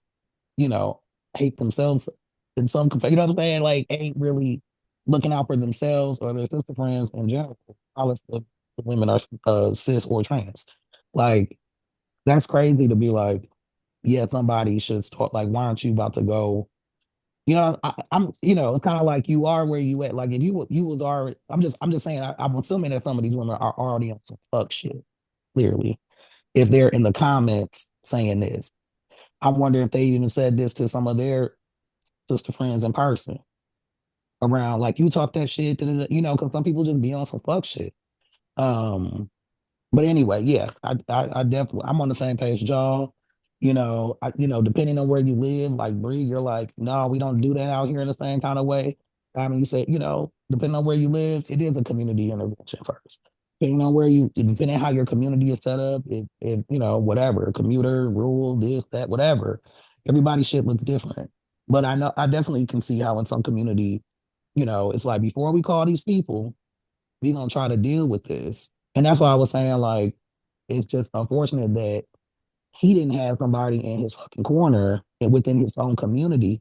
you know, hate themselves in some, you know what I'm saying? Like, ain't really looking out for themselves or their sister friends in general, regardless of the women are cis or trans. Like, that's crazy to be like, yeah, somebody should start, like, why aren't you about to go? It's kind of like you are where you at. Like, if you was already, I'm just saying, I'm assuming that some of these women are already on some fuck shit, clearly, if they're in the comments saying this. I wonder if they even said this to some of their sister friends in person around like you talk that shit, because some people just be on some fuck shit. But anyway, yeah, I definitely I'm on the same page, with y'all. Depending on where you live, like Bree, you're like, no, we don't do that out here in the same kind of way. I mean, you say, depending on where you live, it is a community intervention first. Depending on where you, depending on how your community is set up, if you know, whatever, commuter, rural, this, that, whatever, everybody shit looks different. But I know I definitely can see how in some community, you know, it's like before we call these people, we gonna try to deal with this. And that's why I was saying, like, it's just unfortunate that he didn't have somebody in his fucking corner and within his own community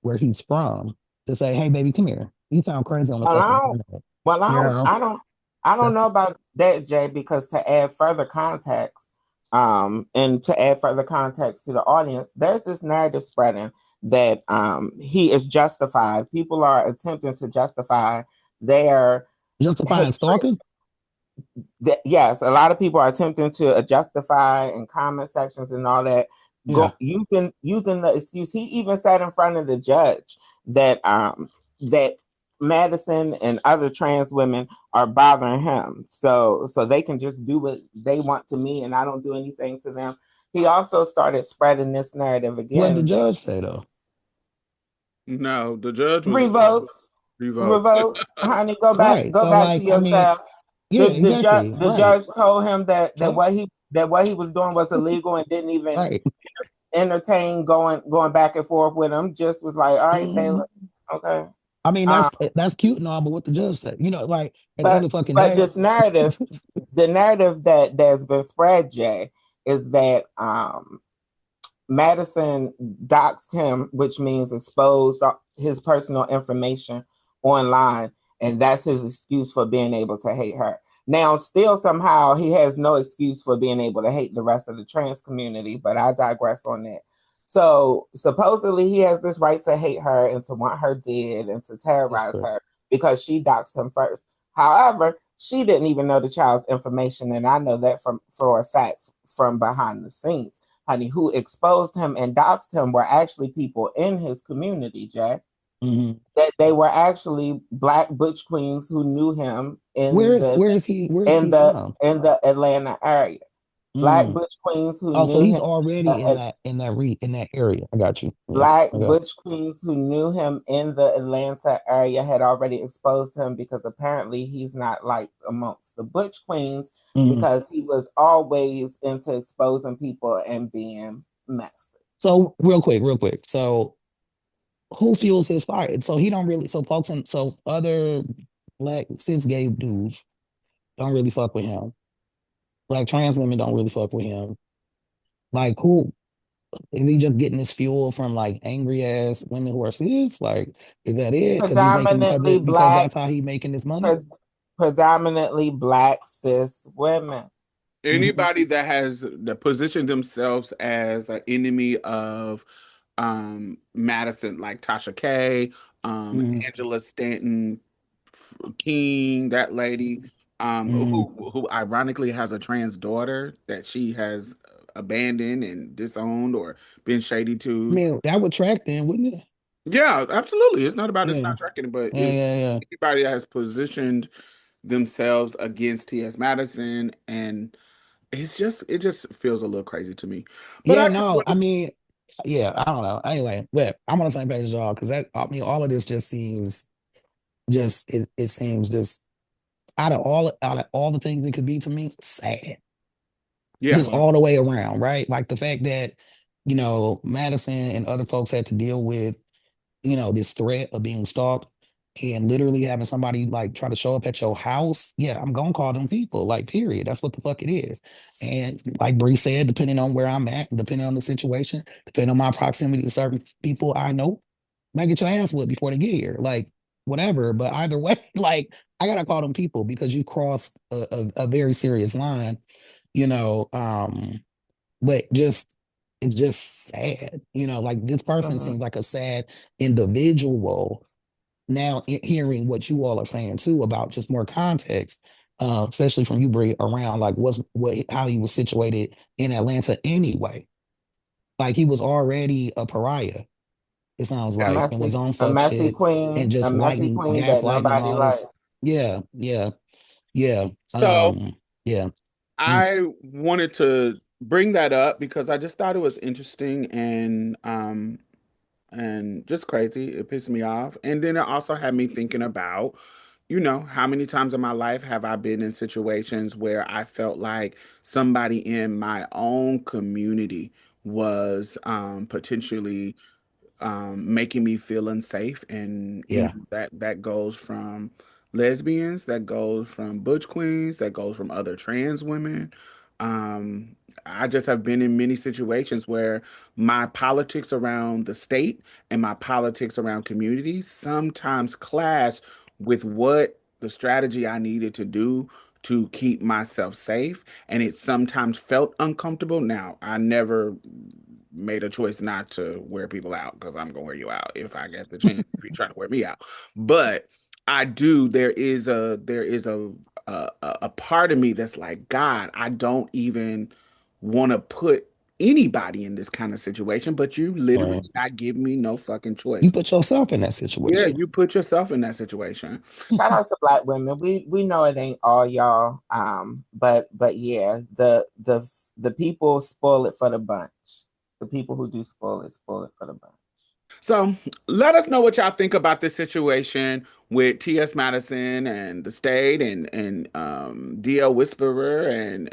where he's from to say, hey baby, come here. You sound crazy on the Well, fucking internet. You know, I don't that's know about that, Jay, because to add further context, and to add further context to the audience, there's this narrative spreading that he is justified. People are attempting to justify their justifying hatred. stalking. Yes, a lot of people are attempting to justify in comment sections and all that, Yeah, using the excuse. He even sat in front of the judge that that Madison and other trans women are bothering him, so they can just do what they want to me, and I don't do anything to them. He also started spreading this narrative what the again. judge say though? No, the judge was Revoke, revoked. revoke, honey, Right. go So back to like, I mean, yourself. yeah, exactly. The Right. judge told him So that what he was doing was illegal and didn't even right. entertain going back and forth with him. Just was like, all right, Mhm. Taylor, okay. I mean, Um, that's cute and all, but what the judge said, you know, like at the end but of the fucking but day. this narrative, the narrative that's been spread, Jay, is that Madison doxed him, which means exposed his personal information online, and that's his excuse for being able to hate her. Now, still somehow he has no excuse for being able to hate the rest of the trans community, but I digress on that. So supposedly he has this right to hate her and to want her dead and to That's terrorize correct. her because she doxed him first. However, she didn't even know the child's information, and I know that from for a fact from behind the scenes. Honey, who exposed him and doxed him were actually people in his community, Jack. Hmm. That they were actually black butch queens who knew him Where is he from? in the Atlanta area. Black Mm. butch queens who Oh, so knew he's him already uh, in that area. I got you. Yeah, Black I got. butch queens who knew him in the Atlanta area had already exposed him because apparently he's not liked amongst the butch queens Mhm. because he was always into exposing people and being messy. So real quick. So who fuels his fire? So he don't really. So folks and so other black cis gay dudes don't really fuck with him. Black trans women don't really fuck with him. Like who? Is he just getting this fuel from like angry ass women who are cis? Like, is that it? Because he's making Predominantly because black, that's how he's making this money. pre- predominantly black cis women. Hmm. Anybody that positioned themselves as an enemy of Madison, like Tasha K, Hmm. Angela Stanton King, that lady, Hmm. who ironically has a trans daughter that she has abandoned and disowned or been shady I to. mean, that would track then, wouldn't it? Yeah, absolutely. It's Yeah, not tracking it, but yeah, yeah, yeah. anybody that has positioned themselves against TS Madison, and it just feels a little crazy to me. But Yeah, I just no, I wanted mean, yeah, I don't know. Anyway, but I'm on the same page as y'all because that I mean, all of this just seems it seems just out of all the things it could be to me, sad. yeah. Just all the way around, right? Like the fact that, you know, Madison and other folks had to deal with, you know, this threat of being stalked and literally having somebody like try to show up at your house. Yeah, I'm gonna call them people, like, period. That's what the fuck it is. And like Bree said, depending on where I'm at, depending on the situation, depending on my proximity to certain people I know, might get your ass whipped before they get here. Like, whatever. But either way, like, I gotta call them people because you crossed a very serious line, you know. But just it's just sad, you know, like this person Mhm. seems like a sad individual. Now hearing what you all are saying too about just more context, especially from you, Brie, around like what how he was situated in Atlanta anyway. Like he was already a pariah, it sounds like, and was on fuck shit and A just messy lightning, queen that gaslighting and nobody all likes. this. Yeah, yeah, yeah. So Yeah. Mm, I wanted to bring that up because I just thought it was interesting and just crazy. It pissed me off. And then it also had me thinking about, how many times in my life have I been in situations where I felt like somebody in my own community was potentially making me feel unsafe, and Yeah. that goes from lesbians, that goes from butch queens, that goes from other trans women. um I just have been in many situations where my politics around the state and my politics around communities sometimes clash with what the strategy I needed to do to keep myself safe, and it sometimes felt uncomfortable. Now, I never made a choice not to wear people out, because I'm gonna wear you out if I get the chance, if you're trying to wear me out. But I do, there is a part of me that's like, God, I don't even want to put anybody in this kind of situation, but you literally Right. not give me no fucking You choice. put yourself in that Yeah, situation. you put yourself in that situation. Shout out to Black women. We know it ain't all y'all. But yeah, the people spoil it for the bunch. The people who do spoil it for the bunch. So let us know what y'all think about this situation with TS Madison and the state, and DL Whisperer, and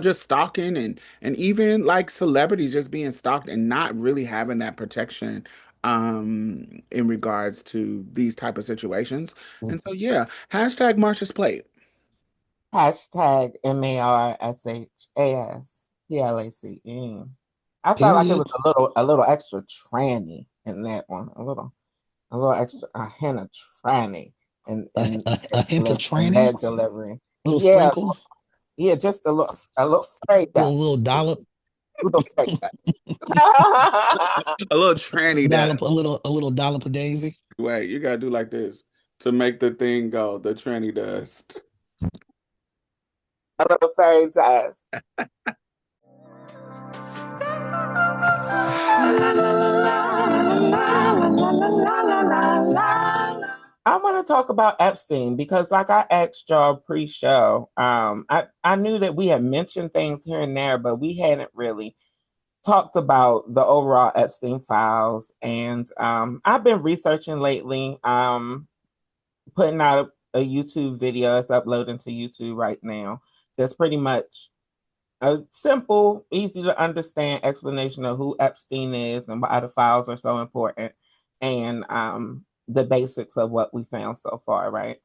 just stalking, and even like celebrities just being stalked and not really having that protection in regards to these type of situations. And so yeah, hashtag Marsha's Plate. Hashtag MARSHASPLACE. I felt like it Period. was a little extra tranny in that one. A little extra a hint of tranny A hint of in training, their delivery. little Yeah, sprinkle, yeah, just a little sprayed up. little dollop, A little sprayed up. A little tranny dust. a little dollop of daisy. Wait, you gotta do like this to make the thing go, the tranny dust. A little fairy dust. I want to talk about Epstein because, like I asked y'all pre-show, I knew that we had mentioned things here and there, but we hadn't really talked about the overall Epstein files. And I've been researching lately, putting out a YouTube video. It's uploading to YouTube right now. That's pretty much a simple, easy to understand explanation of who Epstein is and why the files are so important, and the basics of what we found so far, right?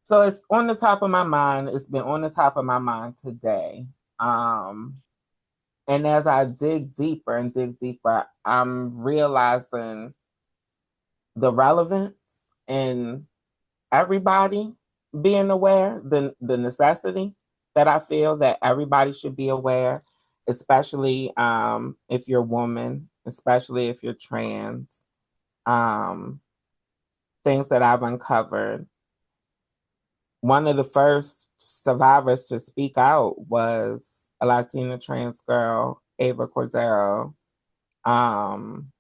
So it's on the top of my mind. It's been on the top of my mind today. Um, and as I dig deeper and dig deeper, I'm realizing the relevance in everybody being aware, the necessity that I feel that everybody should be aware, especially if you're a woman, especially if you're trans. Um, Things that I've uncovered. One of the first survivors to speak out was a Latina trans girl, Ava Cordero. Um,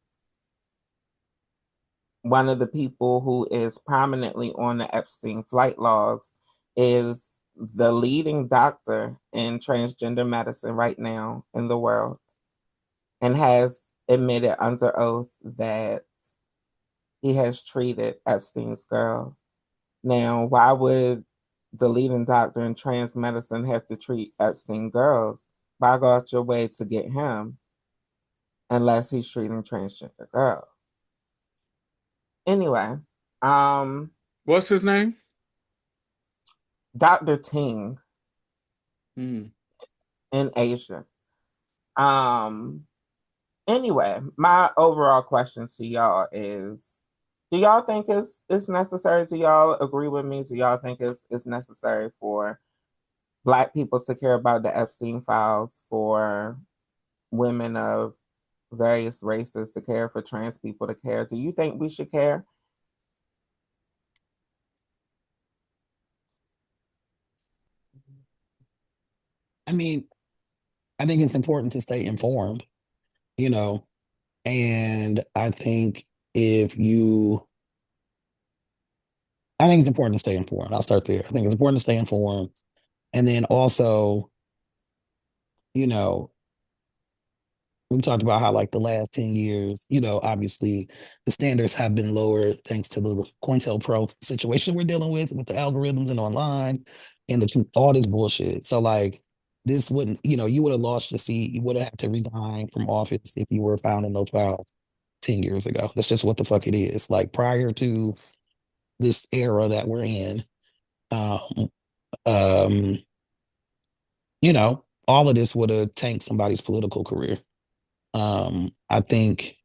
One of the people who is prominently on the Epstein flight logs is the leading doctor in transgender medicine right now in the world, and has admitted under oath that he has treated Epstein's girl. Now, why would the leading doctor in trans medicine have to treat Epstein girls? Why go out your way to get him unless he's treating transgender girls? Anyway, What's his name? Dr. Ting Hmm. in Asia. Um, anyway, my overall question to y'all is, do y'all think it's necessary? Do y'all agree with me? Do y'all think it's necessary for Black people to care about the Epstein files, for women of various races to care, for trans people to care? Do you think we should care? I mean, I think it's important to stay informed, you know, and if you, I think it's important to stay informed. I'll start there. I think it's important to stay informed. And then also, you know, We talked about how like the last 10 years, obviously the standards have been lowered thanks to the COINTELPRO situation we're dealing with the algorithms and online and all this bullshit. So like this wouldn't, you would have lost your seat. You would have had to resign from office if you were found in those files 10 years ago. That's just what the fuck it is. Like prior to this era that we're in, um, um, all of this would have tanked somebody's political career. I think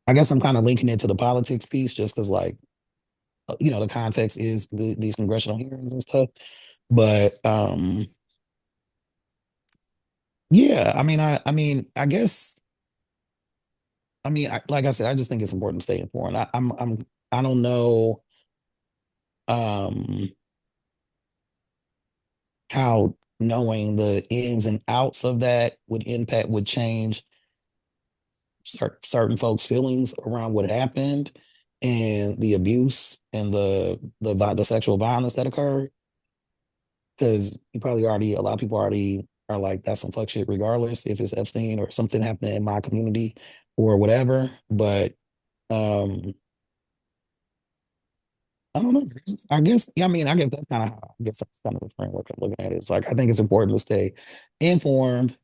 I guess I'm kind of linking it to the politics piece just because, like, the context is these congressional hearings and stuff. But yeah, I guess, like I said, I just think it's important to stay informed. I don't know um, how knowing the ins and outs of that would change certain folks' feelings around what happened and the abuse and the sexual violence that occurred. Because a lot of people already are like, that's some fuck shit, regardless if it's Epstein or something happening in my community or whatever. But um, I don't know. I guess, yeah, I guess that's kind of how, I guess that's kind of the framework I'm looking at it. It's like, I think it's important to stay informed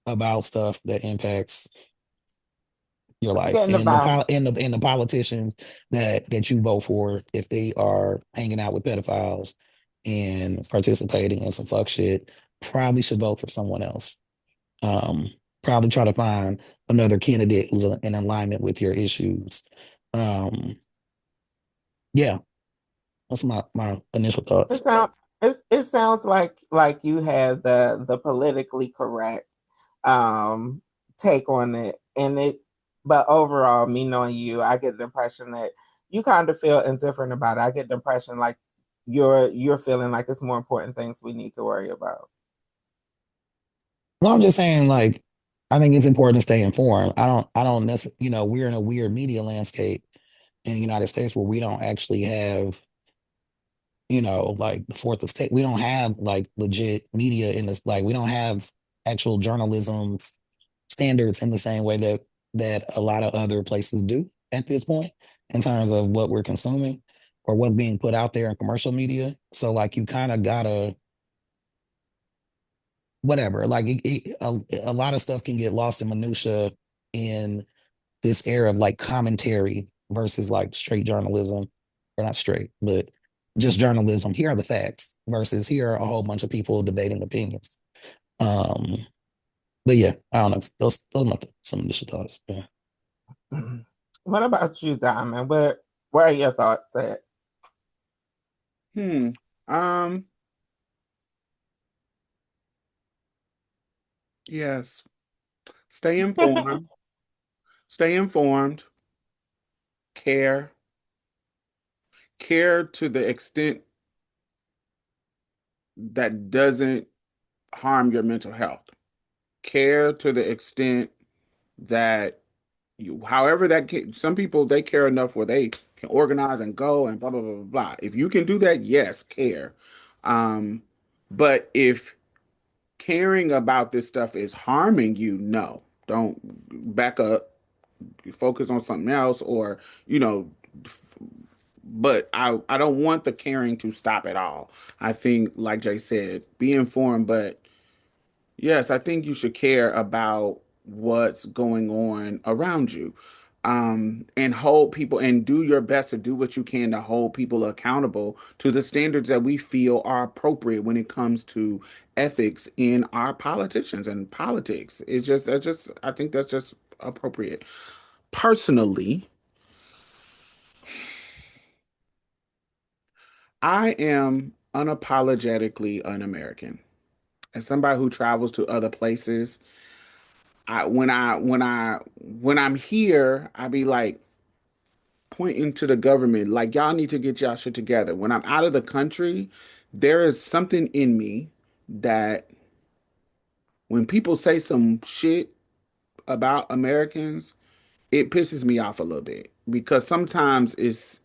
about stuff that impacts your life Getting the and the vibe. pol- and the politicians that you vote for if they are hanging out with pedophiles and participating in some fuck shit, probably should vote for someone else. Um, Probably try to find another candidate who's in alignment with your issues. Um, yeah, that's my initial It thoughts. sounds it sounds like you have the politically correct um take on it, and it but overall, me knowing you, I get the impression that you kind of feel indifferent about it. I get the impression like you're feeling like it's more important things we need to worry about. Well, I'm just saying, like, I think it's important to stay informed. I don't necessarily, we're in a weird media landscape in the United States where we don't actually have, like the fourth estate. We don't have like legit media in this, like we don't have actual journalism standards in the same way that a lot of other places do at this point in terms of what we're consuming or what's being put out there in commercial media. So like you kind of gotta whatever. Like a lot of stuff can get lost in minutia in this era of like commentary versus like straight journalism, or not straight, but just journalism. Here are the facts versus here are a whole bunch of people debating opinions. Um, but yeah, I don't know. Those are some initial thoughts. Yeah. What about you, Diamond? Where are your thoughts at? Hmm. Um, yes. Stay informed. Stay informed. Care. Care to the extent that doesn't harm your mental health. Care to the extent that however some people they care enough where they can organize and go and blah blah blah blah blah. If you can do that, yes, care. Um, but if caring about this stuff is harming you, no, don't back up, focus on something else, or you know. But I don't want the caring to stop at all. I think, like Jay said, be informed, but yes, I think you should care about what's going on around you. And hold people and do your best to do what you can to hold people accountable to the standards that we feel are appropriate when it comes to ethics in our politicians and politics. I think that's just appropriate. Personally, I am unapologetically un-American. As somebody who travels to other places, when I'm here, I be like pointing to the government, like y'all need to get y'all shit together. When I'm out of the country, there is something in me that when people say some shit about Americans, it pisses me off a little bit because sometimes it's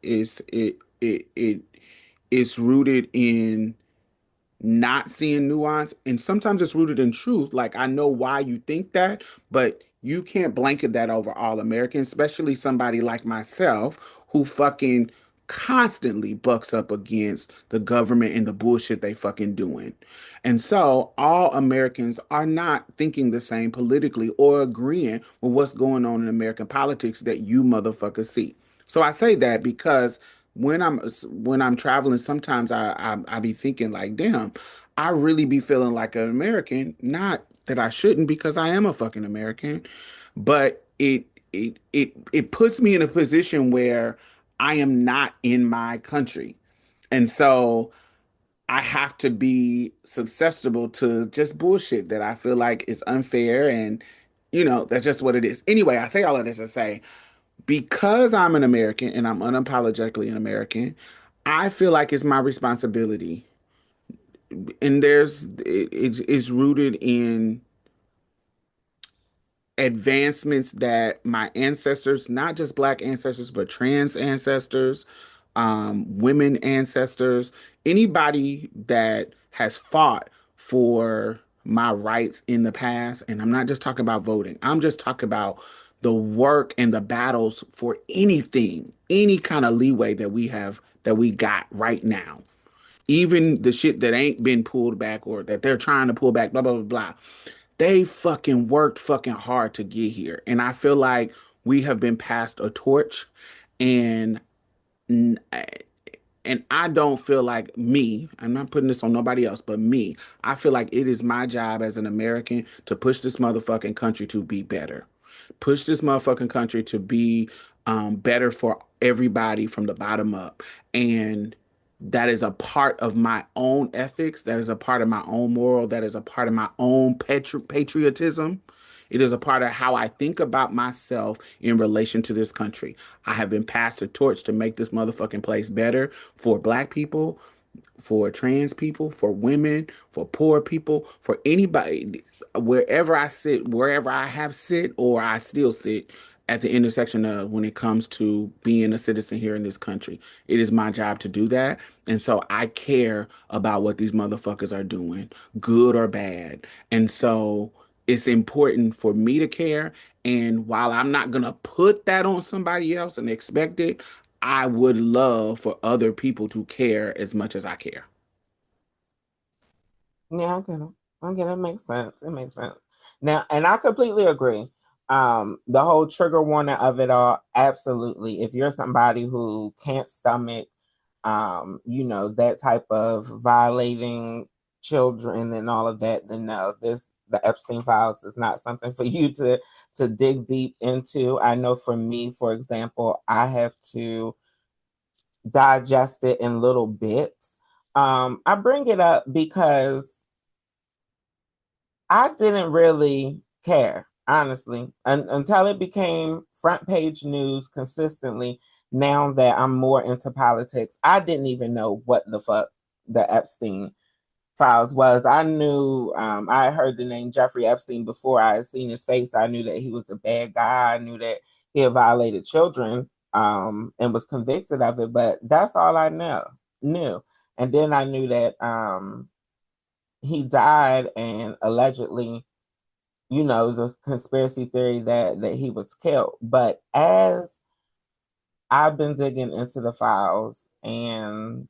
rooted in not seeing nuance, and sometimes it's rooted in truth. Like, I know why you think that, but you can't blanket that over all Americans, especially somebody like myself who fucking constantly bucks up against the government and the bullshit they fucking doing. And so all Americans are not thinking the same politically or agreeing with what's going on in American politics that you motherfuckers see. So I say that because when I'm traveling, sometimes I be thinking like, damn, I really be feeling like an American. Not that I shouldn't, because I am a fucking American, but it puts me in a position where I am not in my country, and so I have to be susceptible to just bullshit that I feel like is unfair, and that's just what it is. Anyway, I say all of this to say, because I'm an American and I'm unapologetically an American, I feel like it's my responsibility. And it's rooted in advancements that my ancestors, not just black ancestors, but trans ancestors, women ancestors, anybody that has fought for my rights in the past. And I'm not just talking about voting, I'm just talking about the work and the battles for anything, any kind of leeway that we got right now. Even the shit that ain't been pulled back or that they're trying to pull back, blah, blah, blah, blah. They fucking worked fucking hard to get here. And I feel like we have been passed a torch, and and I don't feel like, me, I'm not putting this on nobody else, but me, I feel like it is my job as an American to push this motherfucking country to be better. Push this motherfucking country to be better for everybody from the bottom up. And that is a part of my own ethics. That is a part of my own moral. That is a part of my own patriotism. It is a part of how I think about myself in relation to this country. I have been passed a torch to make this motherfucking place better for black people, for trans people, for women, for poor people, for anybody. Wherever I sit, wherever I have sit, or I still sit at the intersection of, when it comes to being a citizen here in this country, it is my job to do that. And so I care about what these motherfuckers are doing, good or bad. And so it's important for me to care. And while I'm not going to put that on somebody else and expect it, I would love for other people to care as much as I care. Yeah, I get it. I get it. It makes sense. It makes sense. Now, and I completely agree. The whole trigger warning of it all, absolutely. If you're somebody who can't stomach, that type of violating children and all of that, then no, the Epstein files is not something for you to dig deep into. I know for me, for example, I have to digest it in little bits. I bring it up because I didn't really care, honestly, until it became front page news consistently. Now that I'm more into politics, I didn't even know what the fuck the Epstein files was. I knew, I heard the name Jeffrey Epstein before I had seen his face. I knew that he was a bad guy. I knew that he had violated children, and was convicted of it, but that's all I knew. And then I knew that he died, and allegedly, it was a conspiracy theory that he was killed. But as I've been digging into the files and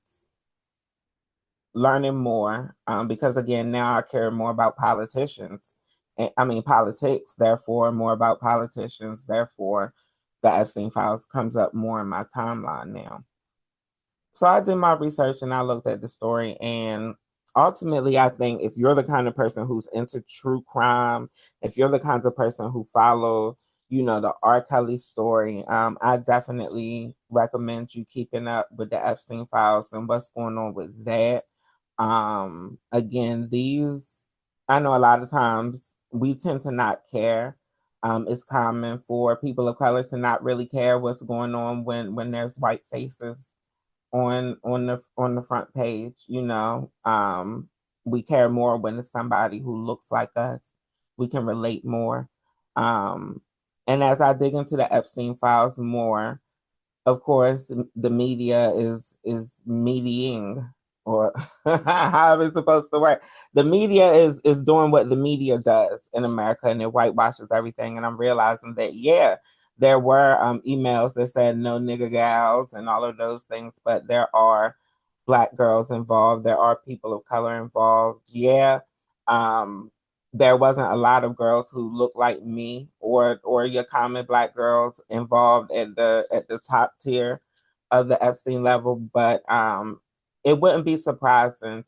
learning more, because again, now I care more about politicians. I mean, politics, therefore, more about politicians. Therefore, the Epstein files comes up more in my timeline now. So I did my research and I looked at the story, and ultimately, I think if you're the kind of person who's into true crime, if you're the kind of person who follow, the R. Kelly story, I definitely recommend you keeping up with the Epstein files and what's going on with that. Again, I know a lot of times we tend to not care. It's common for people of color to not really care what's going on when there's white faces on the front page. We care more when it's somebody who looks like us. We can relate more. And as I dig into the Epstein files more, of course, the media is mediating or how it's supposed to work. The media is doing what the media does in America, and it whitewashes everything. And I'm realizing that, yeah, there were emails that said no nigger gals and all of those things, but there are Black girls involved. There are people of color involved. Yeah. There wasn't a lot of girls who looked like me or your common Black girls involved at the top tier of the Epstein level, but it wouldn't be surprising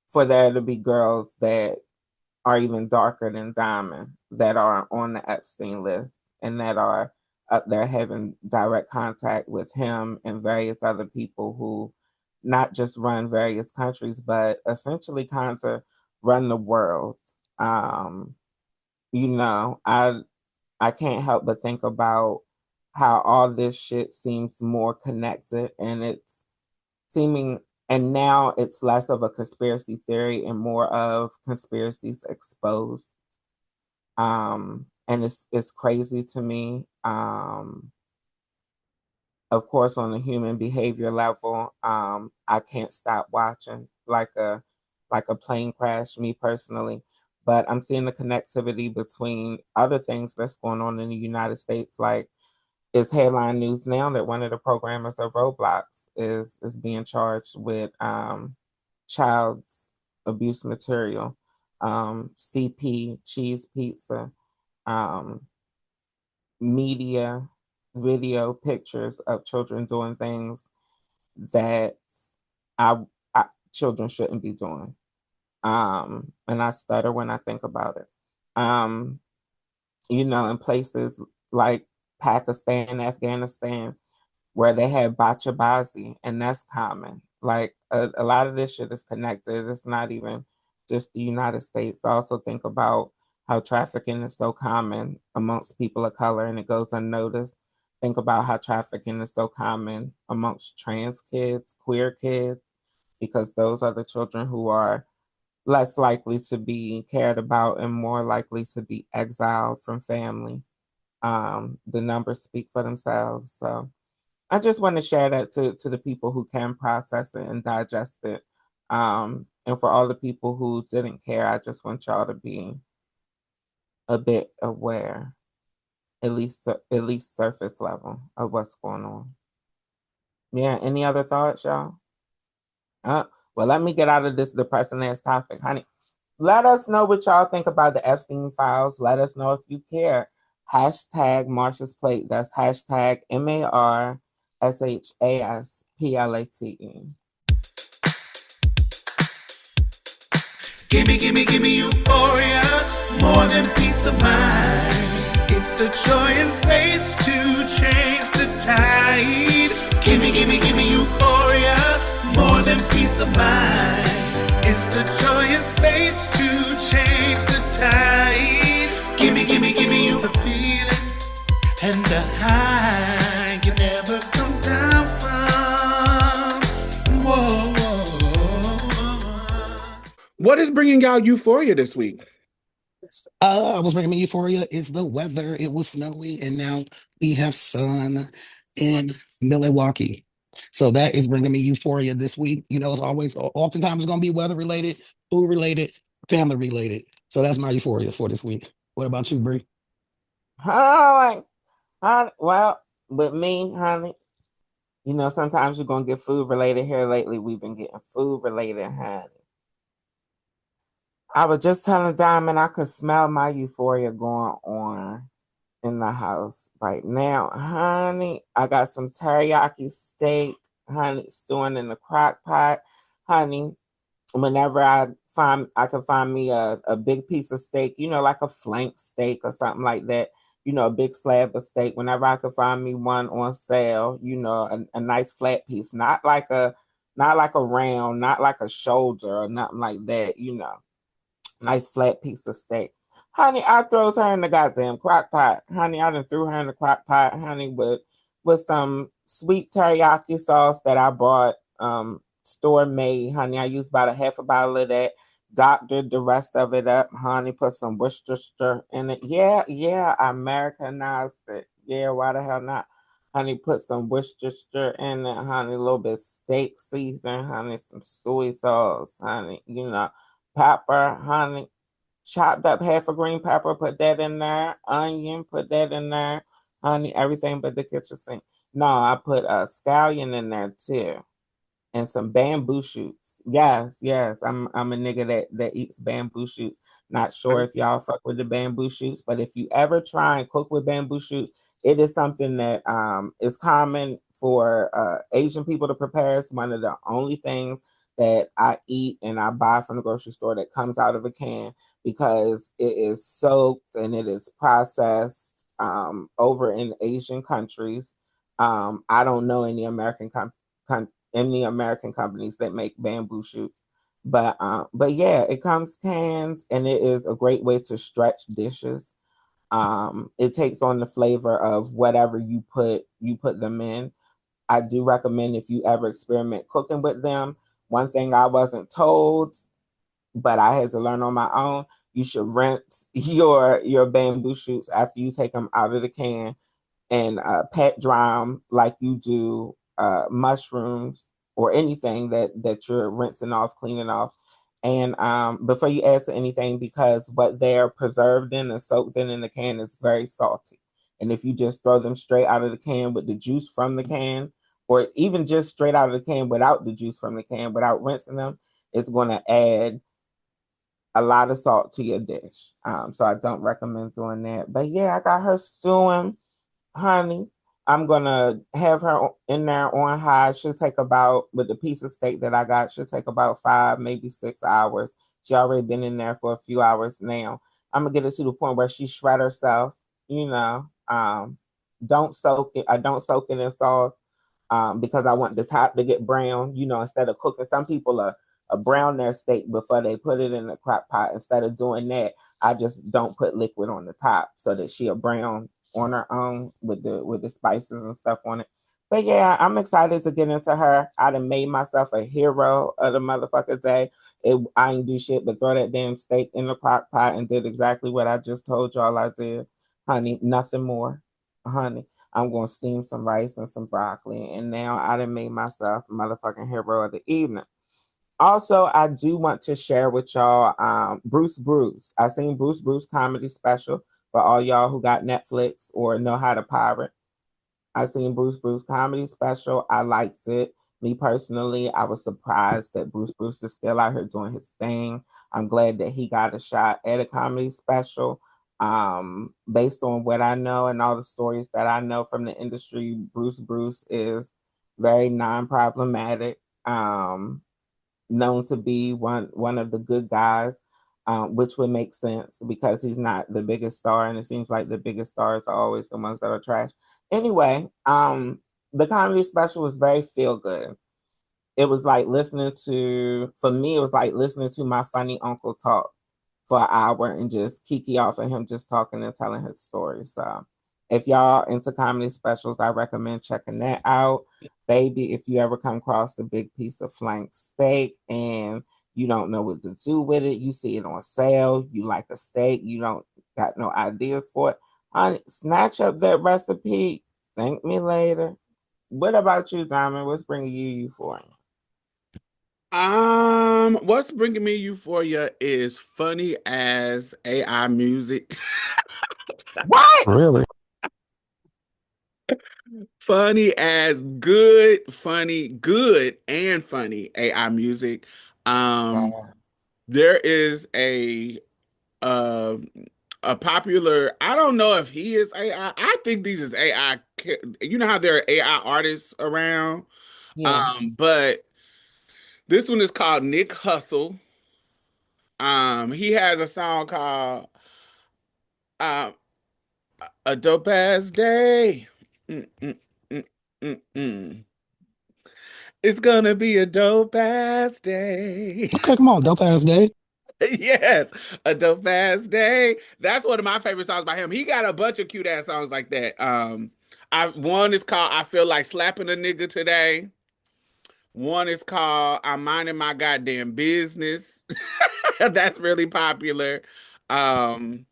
for there to be girls that are even darker than Diamond that are on the Epstein list and that are up there having direct contact with him and various other people who not just run various countries, but essentially kind of run the world. You know, I can't help but think about how all this shit seems more connected, and it's seeming, and now it's less of a conspiracy theory and more of conspiracies exposed. And it's crazy to me. Of course, on the human behavior level, I can't stop watching like a plane crash, me personally. But I'm seeing the connectivity between other things that's going on in the United States. Like, it's headline news now that one of the programmers of Roblox is being charged with child abuse material, CP, cheese pizza, um, media, video, pictures of children doing things that I, I children shouldn't be doing. And I stutter when I think about it. You know, in places like Pakistan, Afghanistan, where they had bachabazi, and that's common. Like a lot of this shit is connected. It's not even just the United States. I also think about how trafficking is so common amongst people of color and it goes unnoticed. Think about how trafficking is so common amongst trans kids, queer kids, because those are the children who are less likely to be cared about and more likely to be exiled from family. The numbers speak for themselves. So I just want to share that to the people who can process it and digest it. And for all the people who didn't care, I just want y'all to be a bit aware, at least surface level of what's going on. Yeah. Any other thoughts, y'all? Well, let me get out of this depressing ass topic, honey. Let us know what y'all think about the Epstein files. Let us know if you care. Hashtag Marsha's Plate. That's hashtag MARSHASPLATE. Gimme euphoria, more than peace of mind. It's the joy and space to change the tide. Gimme euphoria, more than peace of mind. It's the joy and space to change the tide. Gimme it's a feeling and a high you never come down from. Whoa. What is bringing out euphoria this week? I was bringing me euphoria. It's the weather. It was snowy, and now we have sun in Milwaukee. So that is bringing me euphoria this week. You know, it's always, oftentimes it's going to be weather related, food related, family related. So that's my euphoria for this week. What about you, Bree? Well, with me, honey, you know, sometimes you're going to get food related here lately. We've been getting food related, honey. I was just telling Diamond I could smell my euphoria going on in the house right now. Honey, I got some teriyaki steak, honey, stewing in the crock pot. Honey, whenever I can find me a big piece of steak, you know, like a flank steak or something like that, you know, a big slab of steak. Whenever I can find me one on sale, you know, a nice flat piece, not like a round, not like a shoulder or nothing like that, you know. Nice flat piece of steak. Honey, I throws her in the goddamn crock pot. Honey, I done threw her in the crock pot, honey, with some sweet teriyaki sauce that I bought store made. Honey, I used about a half a bottle of that. Doctored the rest of it up, honey, put some Worcestershire in it. Yeah, I Americanized it. Yeah, why the hell not? Honey, put some Worcestershire in it, honey, a little bit of steak seasoning, honey, some soy sauce, honey, pepper, honey, chopped up half a green pepper, put that in there, onion, put that in there, honey, everything but the kitchen sink. No, I put a scallion in there too and some bamboo shoots. Yes, yes. I'm a nigga that eats bamboo shoots. Not sure if y'all fuck with the bamboo shoots, but if you ever try and cook with bamboo shoots, it is something that is common for Asian people to prepare. It's one of the only things that I eat and I buy from the grocery store that comes out of a can because it is soaked and it is processed over in Asian countries. I don't know any any American companies that make bamboo shoots. But yeah, it comes cans and it is a great way to stretch dishes. It takes on the flavor of whatever you put them in. I do recommend if you ever experiment cooking with them. One thing I wasn't told, but I had to learn on my own, you should rinse your bamboo shoots after you take them out of the can and pat dry them like you do mushrooms or anything that you're rinsing off, cleaning off. And before you add to anything, because what they're preserved in and soaked in the can is very salty. And if you just throw them straight out of the can with the juice from the can, or even just straight out of the can without the juice from the can, without rinsing them, it's going to add a lot of salt to your dish. So I don't recommend doing that. But yeah, I got her stewing, honey. I'm gonna have her in there on high. She'll take about, with the piece of steak that I got, she'll take about 5, maybe 6 hours. She already been in there for a few hours now. I'm gonna get her to the point where she shred herself, you know. Don't soak it. I don't soak it in sauce because I want the top to get brown, instead of cooking. Some people are brown their steak before they put it in the crock pot. Instead of doing that, I just don't put liquid on the top so that she'll brown on her own with the spices and stuff on it. But yeah, I'm excited to get into her. I done made myself a hero of the motherfucker day. I ain't do shit but throw that damn steak in the crock pot and did exactly what I just told y'all I did. Honey, nothing more. Honey, I'm going to steam some rice and some broccoli. And now I done made myself a motherfucking hero of the evening. Also, I do want to share with y'all Bruce Bruce. I seen Bruce comedy special for all y'all who got Netflix or know how to pirate. I seen Bruce comedy special. I liked it. Me personally, I was surprised that Bruce is still out here doing his thing. I'm glad that he got a shot at a comedy special. Based on what I know and all the stories that I know from the industry, Bruce is very non-problematic. Known to be one of the good guys, which would make sense because he's not the biggest star, and it seems like the biggest stars are always the ones that are trash. Anyway, the comedy special was very feel good. It was like for me, it was like listening to my funny uncle talk for an hour and just kiki off of him just talking and telling his story. So if y'all into comedy specials, I recommend checking that out. Baby, if you ever come across a big piece of flank steak and you don't know what to do with it, you see it on sale, you like a steak, you don't got no ideas for it, honey, snatch up that recipe, thank me later. What about you, Diamond? What's bringing you euphoria? What's bringing me euphoria is funny as AI music. What? Really? Funny as good and funny AI music. Um, there is uh, a popular, I don't know if he is AI. I think these is AI. You know how there are AI artists around? Yeah. But this one is called Nick Hustle. He has a song called um A Dope Ass Day. Mm, mm, mm, mm, mm. It's gonna be a dope ass day. Okay, come on, dope ass day. Yes, a dope ass day. That's one of my favorite songs by him. He got a bunch of cute ass songs like that. One is called I Feel Like Slapping a Nigga Today. One is called I'm Minding My Goddamn Business. That's really popular. Um,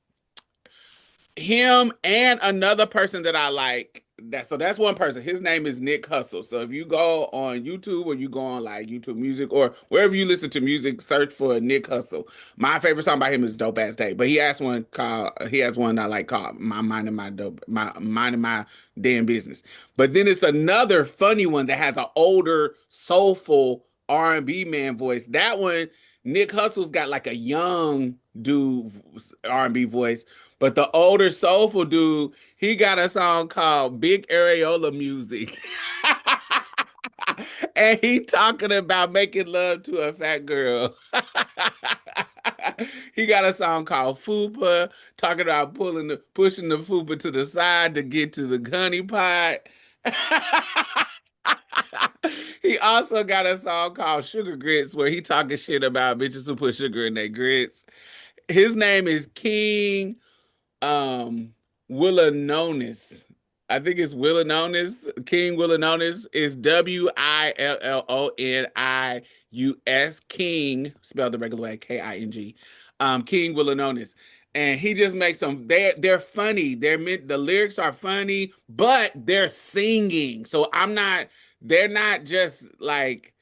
him and another person that I like That's one person. His name is Nick Hustle. So if you go on YouTube or you go on like YouTube Music or wherever you listen to music, search for Nick Hustle. My favorite song by him is Dope Ass Day. But he has one I like called My Mind and My Damn Business. But then it's another funny one that has an older, soulful R&B man voice. That one, Nick Hustle's got like a young dude R&B voice, but the older soulful dude, he got a song called Big Areola Music. And he talking about making love to a fat girl. He got a song called Fupa, talking about pushing the Fupa to the side to get to the honey pot. He also got a song called Sugar Grits where he talking shit about bitches who put sugar in their grits. His name is King Willanonis. I think it's Willanonis. King Willanonis is Willonius. King, spelled the regular way, King. King Willanonis. And he just makes them, they're funny. The lyrics are funny, but they're singing. So they're not just like,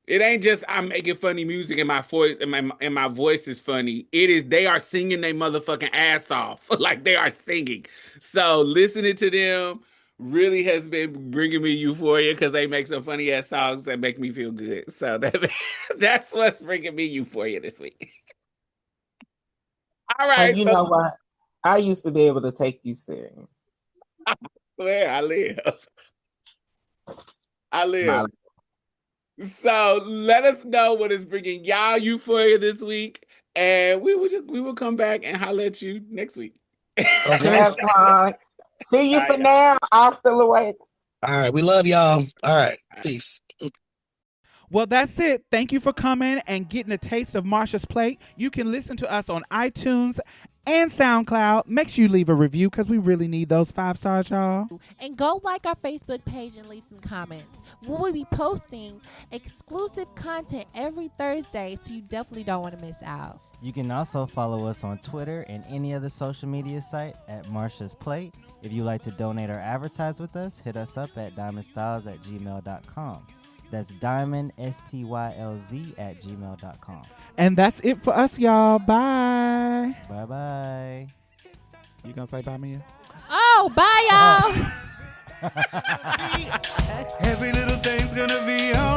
it ain't just I'm making funny music and my voice and my voice is funny. They are singing their motherfucking ass off. Like they are singing. So listening to them really has been bringing me euphoria because they make some funny ass songs that make me feel good. So that's what's bringing me euphoria this week. All right. And you know what? I used to be able to take you serious. I swear I live. So let us know what is bringing y'all euphoria this week, and we will come back and holler at you next week. Okay. Yes, see you for now. I'll still awake. All right. We love y'all. All right. Peace. Well, that's it. Thank you for coming and getting a taste of Marsha's Plate. You can listen to us on iTunes and SoundCloud. Make sure you leave a review because we really need those 5 stars, y'all. And go like our Facebook page and leave some comments. We will be posting exclusive content every Thursday, so you definitely don't want to miss out. You can also follow us on Twitter and any other social media site at Marsha's Plate. If you'd like to donate or advertise with us, hit us up at diamondstylz@gmail.com. That's diamondstylz@gmail.com. And that's it for us, y'all. Bye. Bye-bye. You gonna say bye, Mia? Oh, bye, y'all. Every little thing's gonna be alright.